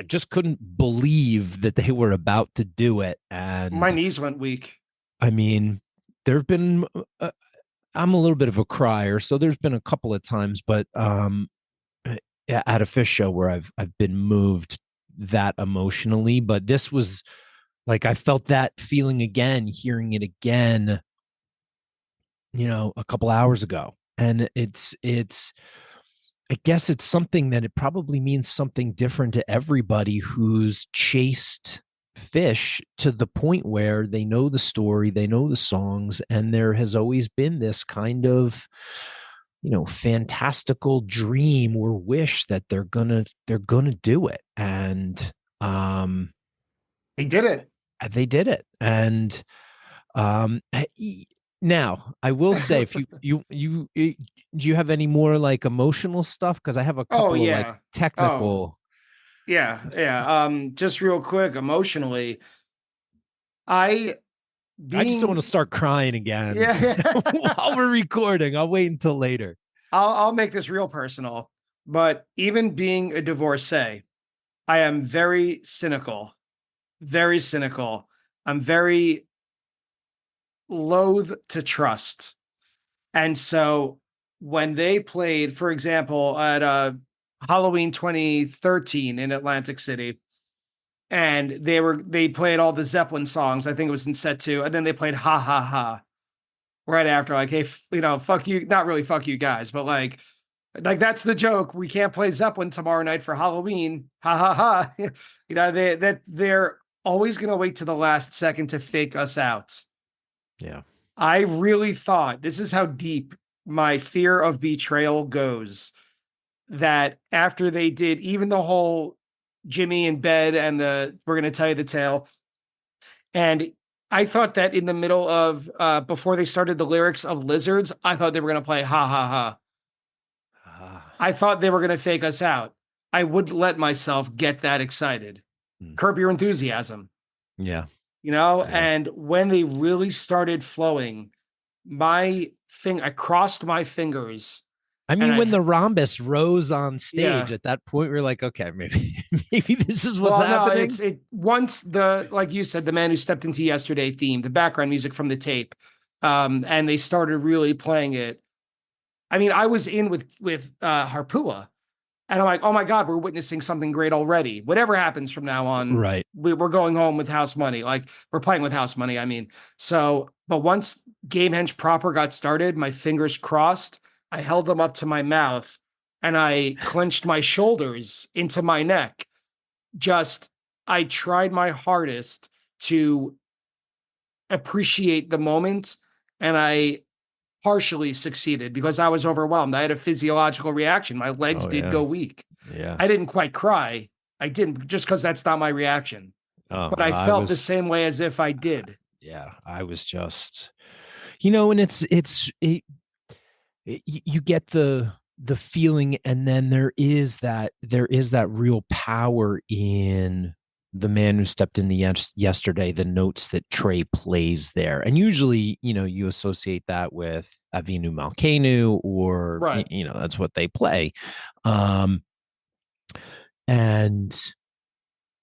just couldn't believe that they were about to do it. My And knees went weak. I mean, there have been I'm a little bit of a crier, so there's been a couple of times, but at a fish show where I've been moved that emotionally, but this was like I felt that feeling again, hearing it again, a couple hours ago. And it's I guess it's something that it probably means something different to everybody who's chased fish to the point where they know the story, they know the songs, and there has always been this kind of fantastical dream or wish that they're gonna do it. And They did it. they did it. And um now I will say, if do you have any more like emotional stuff, because I have a Oh couple of like yeah. Oh technical. yeah. Yeah. Just real quick, emotionally, I I just don't want being to start crying again yeah. while we're recording. I'll wait until later. I'll make this real personal, but even being a divorcee, I am very cynical. Very cynical. I'm very loath to trust. And so when they played, for example, at Halloween 2013 in Atlantic City, and they played all the Zeppelin songs, I think it was in set two, and then they played Ha Ha Ha right after, like, hey, fuck you, not really fuck you guys, but like that's the joke. We can't play Zeppelin tomorrow night for Halloween. Ha ha ha. They're always gonna wait to the last second to fake us out. Yeah. I really thought, this is how deep my fear of betrayal goes, that after they did even the whole Jimmy in bed and the we're gonna tell you the tale, and I thought that in the middle of before they started the lyrics of Lizards, I thought they were gonna play ha ha ha. I thought they were gonna fake us out. I wouldn't let myself get that excited. Curb your enthusiasm, Yeah. Yeah. and when they really started flowing, I crossed my fingers I and mean, when the rhombus rose on stage, yeah. at that point, we are like, okay, maybe this is what's Well, no, happening. once like you said, The Man Who Stepped Into Yesterday theme, the background music from the tape, and they started really playing it. I mean, I was in with Harpua, and I'm like, oh my God, we're witnessing something great already. Whatever happens from now on, Right. we're going home with house money. Like we're playing with house money. I mean, so, but once Gamehenge proper got started, my fingers crossed. I held them up to my mouth and I clenched my shoulders into my neck. Just, I tried my hardest to appreciate the moment, and I partially succeeded because I was overwhelmed. I had a physiological reaction. My legs Oh did yeah. go weak. Yeah. I didn't quite cry. I didn't, just because that's not my reaction. Oh, But I I felt the was, same way as if I did. yeah, I was just, and you get the feeling, and then there is that real power in the man who stepped in the yesterday, the notes that Trey plays there. And usually, you associate that with Avinu Malkenu, or Right. that's what they play. um and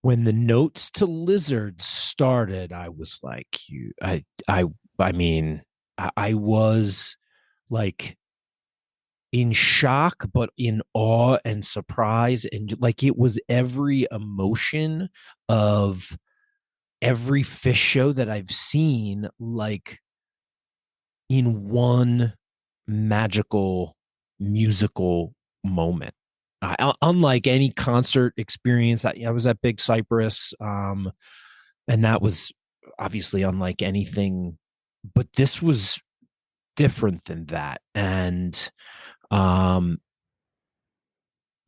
when the notes to Lizards started, I was like, I mean, I was like in shock, but in awe and surprise. And like, it was every emotion of every Fish show that I've seen, like, in one magical musical moment. Unlike any concert experience, I was at Big Cypress, and that was obviously unlike anything, but this was different than that. And um,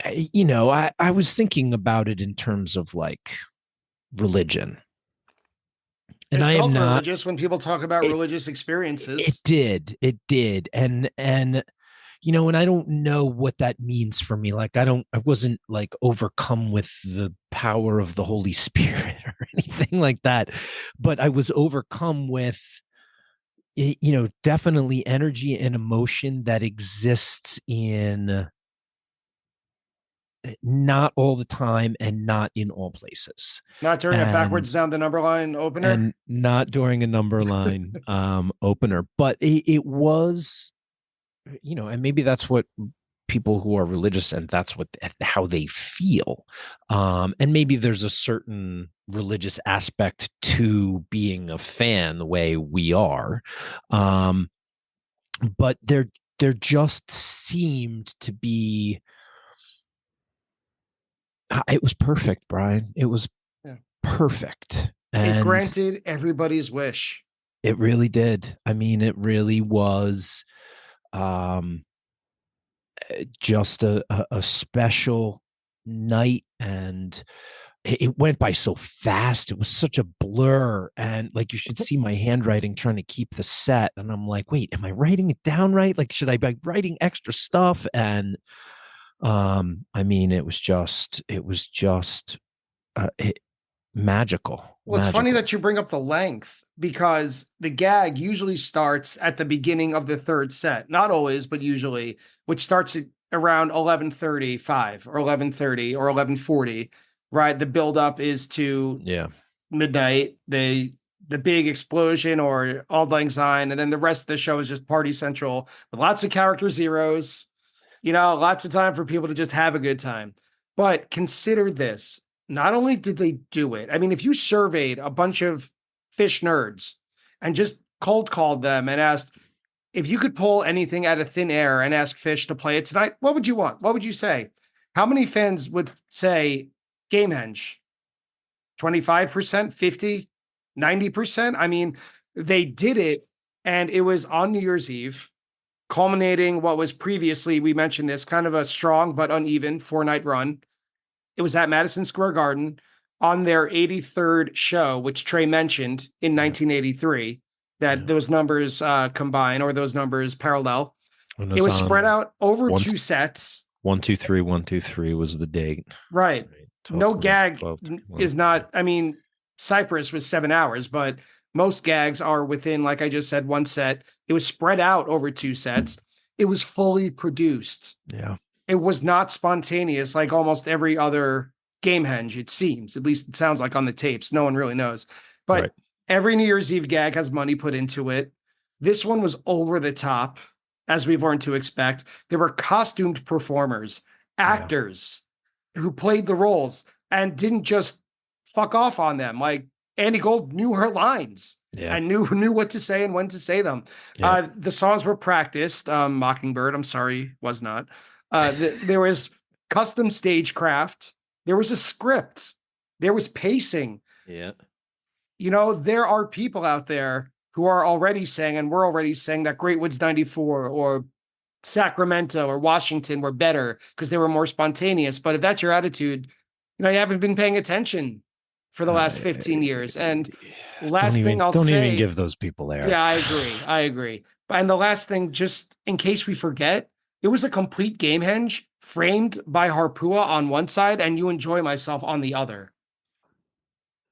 I was thinking about it in terms of like religion, and It I am felt not. religious when people talk about It religious it experiences. did, and and I don't know what that means for me. Like, I wasn't like overcome with the power of the Holy Spirit or anything like that, but I was overcome with, definitely energy and emotion that exists in not all the time and not in all places. Not during a And backwards down the number line opener. not during a number line opener, but it was, and maybe that's what people who are religious, and that's what how they feel. And maybe there's a certain religious aspect to being a fan the way we are. But there just seemed to be, it was perfect, Brian. It was Yeah. perfect. It And granted everybody's wish. it really did. I mean, it really was, um, just a special night. And it went by so fast. It was such a blur. And like, you should see my handwriting trying to keep the set. And I'm like, wait, am I writing it down right? Like, should I be writing extra stuff? And I mean, it was just magical, Well, it's funny magical. that you bring up the length because the gag usually starts at the beginning of the third set. Not always, but usually, which starts at around 11:35 or 11:30 or 11:40, right? The buildup is to Yeah. midnight, the big explosion or Auld Lang Syne, and then the rest of the show is just party central with lots of character zeros, lots of time for people to just have a good time. But consider this. Not only did they do it, I mean, if you surveyed a bunch of Fish nerds and just cold called them and asked if you could pull anything out of thin air and ask Fish to play it tonight, what would you want? What would you say? How many fans would say Gamehenge? 25%, 50, 90%? I mean, they did it, and it was on New Year's Eve, culminating what was previously, we mentioned this, kind of a strong but uneven 4-night run. It was at Madison Square Garden on their 83rd show, which Trey mentioned in Yeah. 1983, that Yeah. those numbers combine, or those numbers parallel. And It it's was spread on out over one, two sets. 1, 2, 3, 1, 2, 3 was the date. Right. Right. 12, No 20, gag 12, 21. is not, I mean, Cypress was 7 hours, but most gags are within, like I just said, one set. It was spread out over two sets. It was fully produced. Yeah. It was not spontaneous like almost every other Gamehenge, it seems. At least it sounds like on the tapes. No one really knows. Right. But every New Year's Eve gag has money put into it. This one was over the top, as we've learned to expect. There were costumed performers, Yeah. actors who played the roles and didn't just fuck off on them. Like Andy Gold knew her lines Yeah. and knew what to say and when to say them. Yeah. The songs were practiced. Mockingbird, I'm sorry, was not. There was custom stagecraft. There was a script. There was pacing. Yeah. There are people out there who are already saying, and we're already saying, that Great Woods 94 or Sacramento or Washington were better because they were more spontaneous. But if that's your attitude, you haven't been paying attention for the last 15 years. And last thing I'll don't even say, give those people air. yeah, I agree. I agree. And the last thing, just in case we forget, it was a complete game henge framed by Harpua on one side and You Enjoy Myself on the other.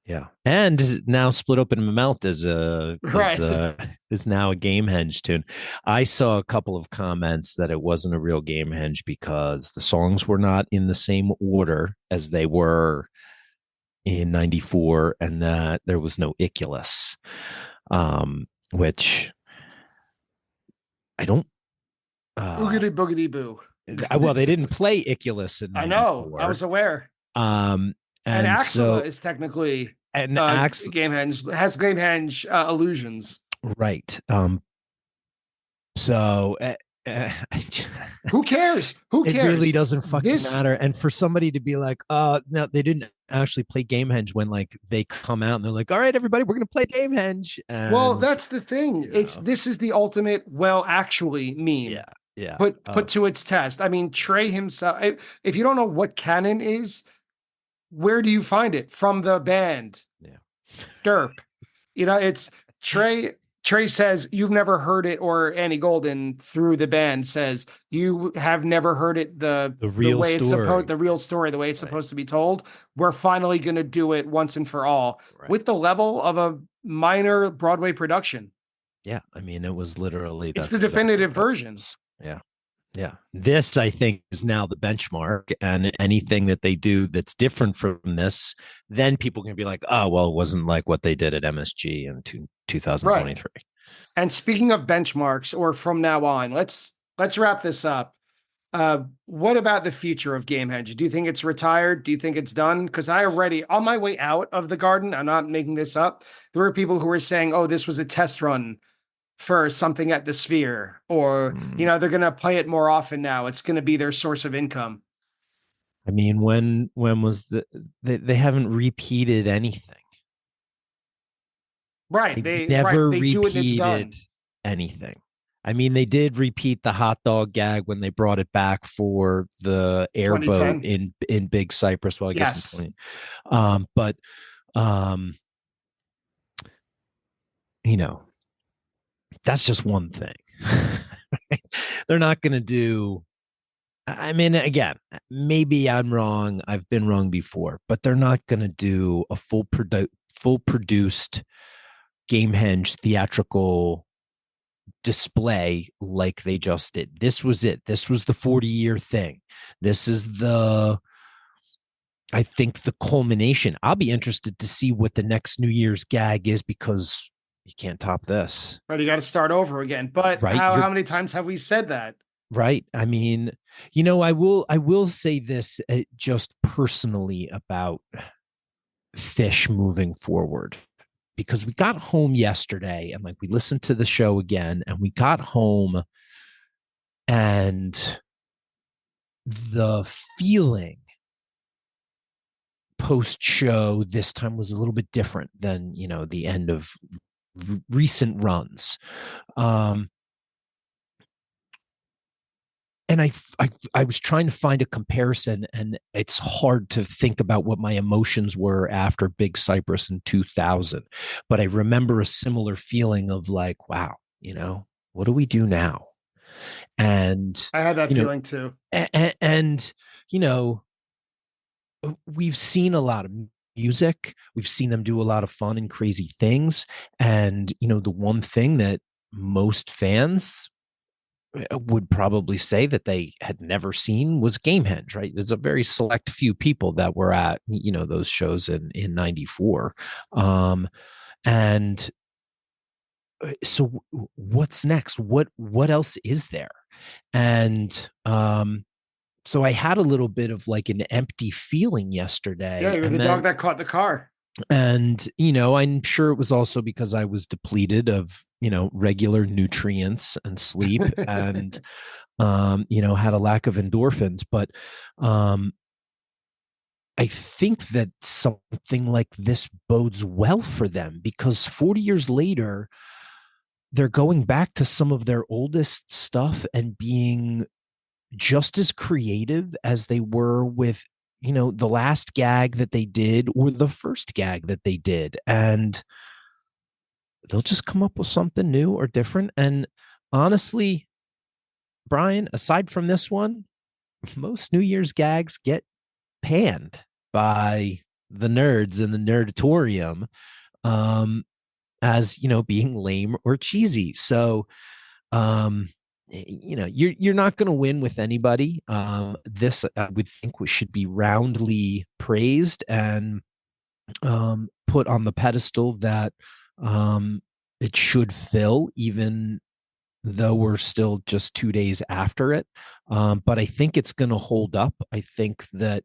Yeah, and now Split Open My Mouth Right. is now a game henge tune. I saw a couple of comments that it wasn't a real game henge because the songs were not in the same order as they were in '94, and that there was no Iculus, which I don't. Boogity boogity boo. Well, they didn't play Iculus in I know. I '94. was aware. Um, And and Axela so is technically and Ax game henge, has game henge illusions. right. So Who cares? Who it cares? really doesn't fucking matter. And for somebody to be like, no, they didn't actually play Game Henge when like they come out and they're like, all right, everybody, we're gonna play Game Henge. And, well, that's the thing. This is the ultimate well actually meme. Yeah. Put to its test. I mean, Trey himself. If you don't know what canon is, where do you find it? From the band. Yeah. Derp. It's Trey. Trey says you've never heard it, or Annie Golden through the band says you have never heard it. The real way story. It's supposed, the real story, the way it's supposed to be told. We're finally going to do it once and for all with the level of a minor Broadway production. Yeah, I mean, it was literally it's the definitive versions. Yeah. Yeah. This, I think, is now the benchmark, and anything that they do that's different from this, then people can be like, oh, well, it wasn't like what they did at MSG in 2023. Right. And speaking of benchmarks, or from now on, let's wrap this up. What about the future of Gamehenge? Do you think it's retired? Do you think it's done? Because I already, on my way out of the Garden, I'm not making this up, there were people who were saying, oh, this was a test run for something at the Sphere, or they're going to play it more often now. It's going to be their source of income. I mean, when was they haven't repeated anything, right? They never repeated anything. I mean, they did repeat the hot dog gag when they brought it back for the airboat in Big Cypress. Well, I guess in 20. But that's just one thing. They're not going to do. I mean, again, maybe I'm wrong. I've been wrong before, but they're not going to do a full produced Gamehenge theatrical display like they just did. This was it. This was the 40-year thing. This is I think the culmination. I'll be interested to see what the next New Year's gag is, because you can't top this. Right, you got to start over again. But how many times have we said that? Right. I mean, I will say this just personally about Fish moving forward, because we got home yesterday and like we listened to the show again, and we got home and the feeling post show this time was a little bit different than, the end of recent runs. And I was trying to find a comparison, and it's hard to think about what my emotions were after Big Cypress in 2000. But I remember a similar feeling of like, wow, what do we do now? And I had that feeling too. And we've seen a lot of music. We've seen them do a lot of fun and crazy things. And, the one thing that most fans would probably say that they had never seen was Gamehenge, right? There's a very select few people that were at, those shows in '94. And so what's next? What else is there? And so I had a little bit of like an empty feeling yesterday. Yeah, you're the dog that caught the car. And, I'm sure it was also because I was depleted of, regular nutrients and sleep and, had a lack of endorphins. But I think that something like this bodes well for them, because 40 years later, they're going back to some of their oldest stuff and being just as creative as they were with, the last gag that they did or the first gag that they did. And they'll just come up with something new or different. And honestly, Brian, aside from this one, most New Year's gags get panned by the nerds in the nerdatorium, as being lame or cheesy. So you're not going to win with anybody. This, I would think, should be roundly praised and put on the pedestal that it should fill, even though we're still just 2 days after it. But I think it's going to hold up. I think that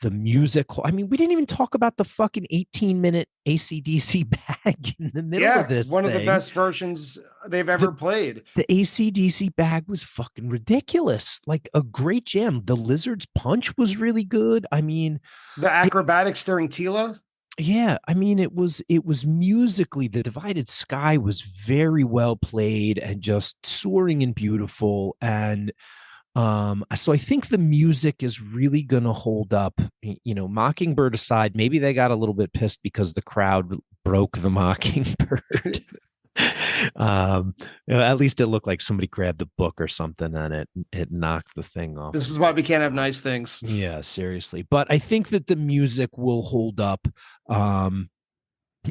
the music, I mean, we didn't even talk about the fucking 18-minute AC/DC bag in the middle of Yeah, this one of the thing. best versions they've ever played. The AC/DC bag was fucking ridiculous. Like a great jam. The Lizard's Punch was really good. I mean, The acrobatics during Tila. yeah, I mean, it was musically, the Divided Sky was very well played and just soaring and beautiful. And so I think the music is really gonna hold up. Mockingbird aside, maybe they got a little bit pissed because the crowd broke the Mockingbird. At least it looked like somebody grabbed the book or something and it knocked the thing off. This is why we can't have nice things. Yeah, seriously. But I think that the music will hold up,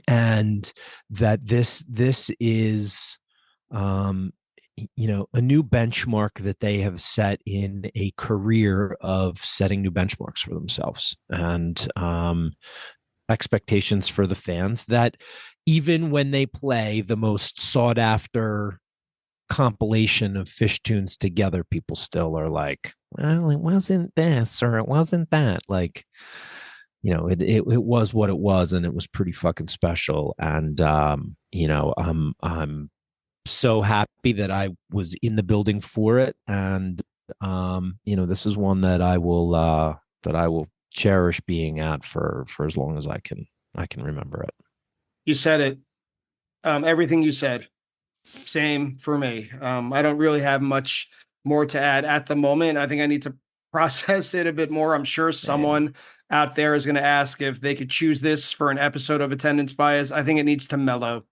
and that this is a new benchmark that they have set in a career of setting new benchmarks for themselves, and expectations for the fans that even when they play the most sought after compilation of fish tunes together, people still are like, well, it wasn't this or it wasn't that. Like, it was what it was, and it was pretty fucking special. And I'm so happy that I was in the building for it. And this is one that I will cherish being at for as long as I can remember it. You said it. Everything you said. Same for me. I don't really have much more to add at the moment. I think I need to process it a bit more. I'm sure someone out there is going to ask if they could choose this for an episode of Attendance Bias. I think it needs to mellow.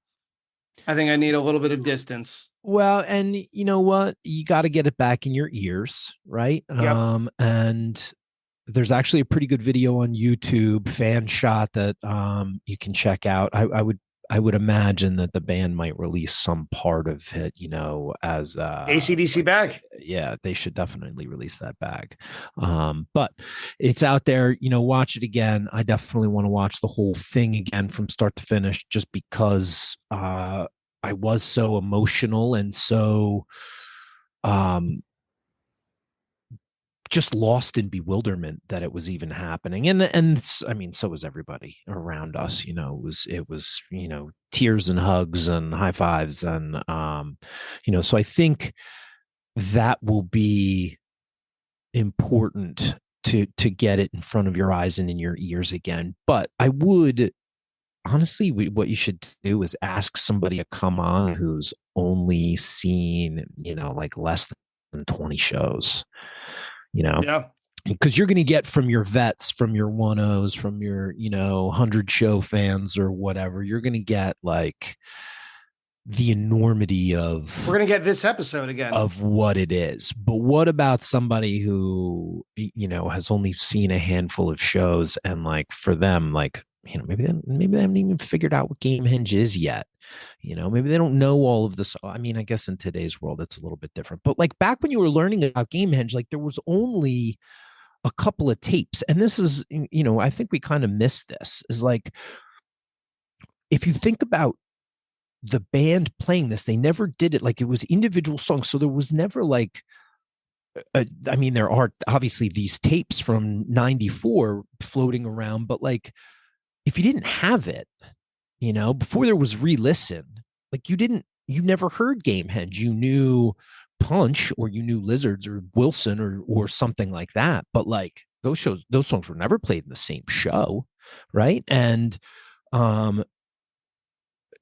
I think I need a little bit of distance. Well, and you know what? You got to get it back in your ears, right? Yep. And there's actually a pretty good video on YouTube, fan shot, that you can check out. I would imagine that the band might release some part of it, as AC/DC bag. Yeah, they should definitely release that bag. But it's out there, watch it again. I definitely want to watch the whole thing again from start to finish, just because I was so emotional and so just lost in bewilderment that it was even happening. And I mean, so was everybody around us. It was tears and hugs and high fives. And so I think that will be important to get it in front of your eyes and in your ears again. But I would honestly, what you should do is ask somebody to come on who's only seen, like less than 20 shows, Yeah. because you're going to get from your vets, from your 1-0s, from your 100 show fans or whatever, you're going to get like the enormity of, we're going to get this episode again, of what it is. But what about somebody who has only seen a handful of shows, and like for them, like maybe they haven't even figured out what Gamehenge is yet. Maybe they don't know all of this. I mean, I guess in today's world it's a little bit different, but like back when you were learning about Gamehenge, like there was only a couple of tapes. And this is, I think we kind of missed this, is like, if you think about the band playing this, they never did it like it was individual songs. So there was never like, I mean, there are obviously these tapes from 94 floating around, but like, if you didn't have it, before there was re-listen, like you never heard Gamehenge. You knew Punch, or you knew Lizards or Wilson or something like that. But like those songs were never played in the same show. Right. And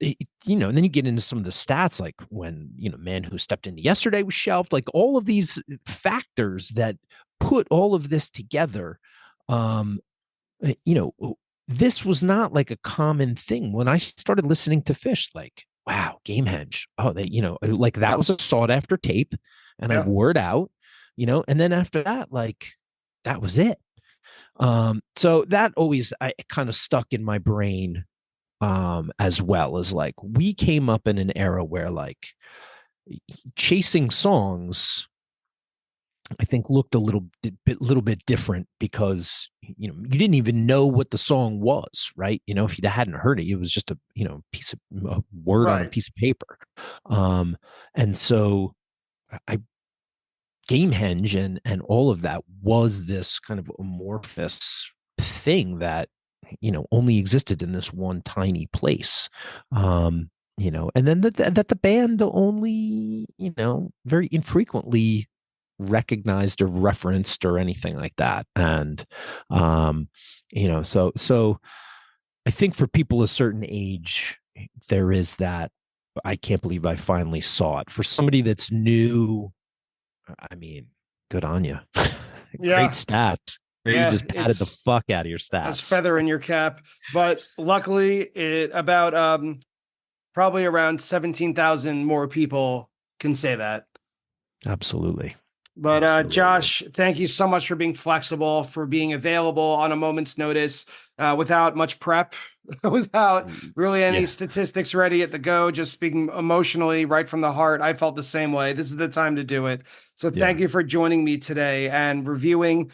and then you get into some of the stats, like when, Man Who Stepped In Yesterday was shelved, like all of these factors that put all of this together. Um, you know, this was not like a common thing. When I started listening to Fish, like, wow, Gamehenge. Oh, like that was a sought after tape, and I Yeah. wore it out, and then after that, like, that was it. So that always I kind of stuck in my brain, as well as, like, we came up in an era where, like, chasing songs, I think, looked a little bit different because you didn't even know what the song was, right? If you hadn't heard it, it was just piece of a word on a Right. piece of paper. And so I Gamehenge and all of that was this kind of amorphous thing that only existed in this one tiny place. And then that the band only very infrequently recognized or referenced or anything like that. And so I think for people a certain age, there is that, I can't believe I finally saw it. For somebody that's new, I mean, good on you. Great Yeah. stats. You Yeah. just patted the It's fuck out of your a stats. feather in your cap. But luckily, it about probably around 17,000 more people can say that. Absolutely. But Absolutely. Josh, thank you so much for being flexible, for being available on a moment's notice, without much prep, without really any Yeah. statistics ready at the go, just speaking emotionally right from the heart. I felt the same way. This is the time to do it. So Yeah. thank you for joining me today and reviewing,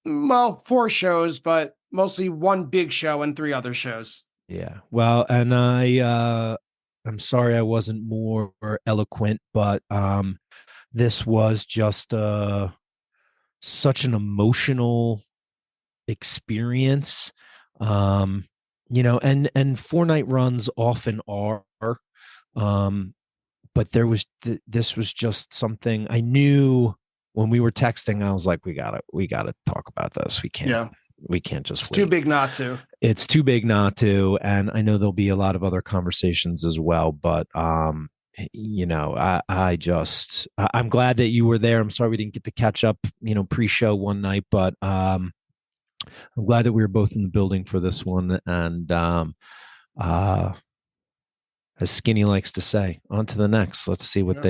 well, four shows, but mostly one big show and three other shows. Yeah. Well, and I'm sorry I wasn't more eloquent, but this was just such an emotional experience. And 4 night runs often are. Um, but this was just something I knew when we were texting. I was like, we gotta talk about this. Yeah, We can't just it's too wait. big not to. It's too big not to. And I know there'll be a lot of other conversations as well, but I'm glad that you were there. I'm sorry we didn't get to catch up, pre-show one night, but I'm glad that we were both in the building for this one. And uh as Skinny likes to say, on to the next. Yeah. Let's see what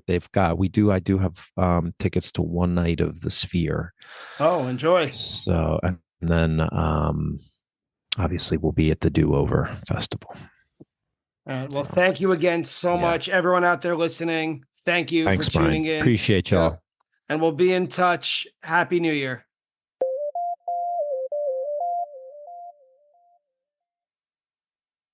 they've got. I do have tickets to one night of the Sphere. Oh, enjoy. So, and then obviously we'll be at the Do Over Festival. Well, So, thank you again so yeah. much, everyone out there listening. Thank you for Thanks, Brian. tuning in. Appreciate Yep. y'all. And we'll be in touch. Happy New Year.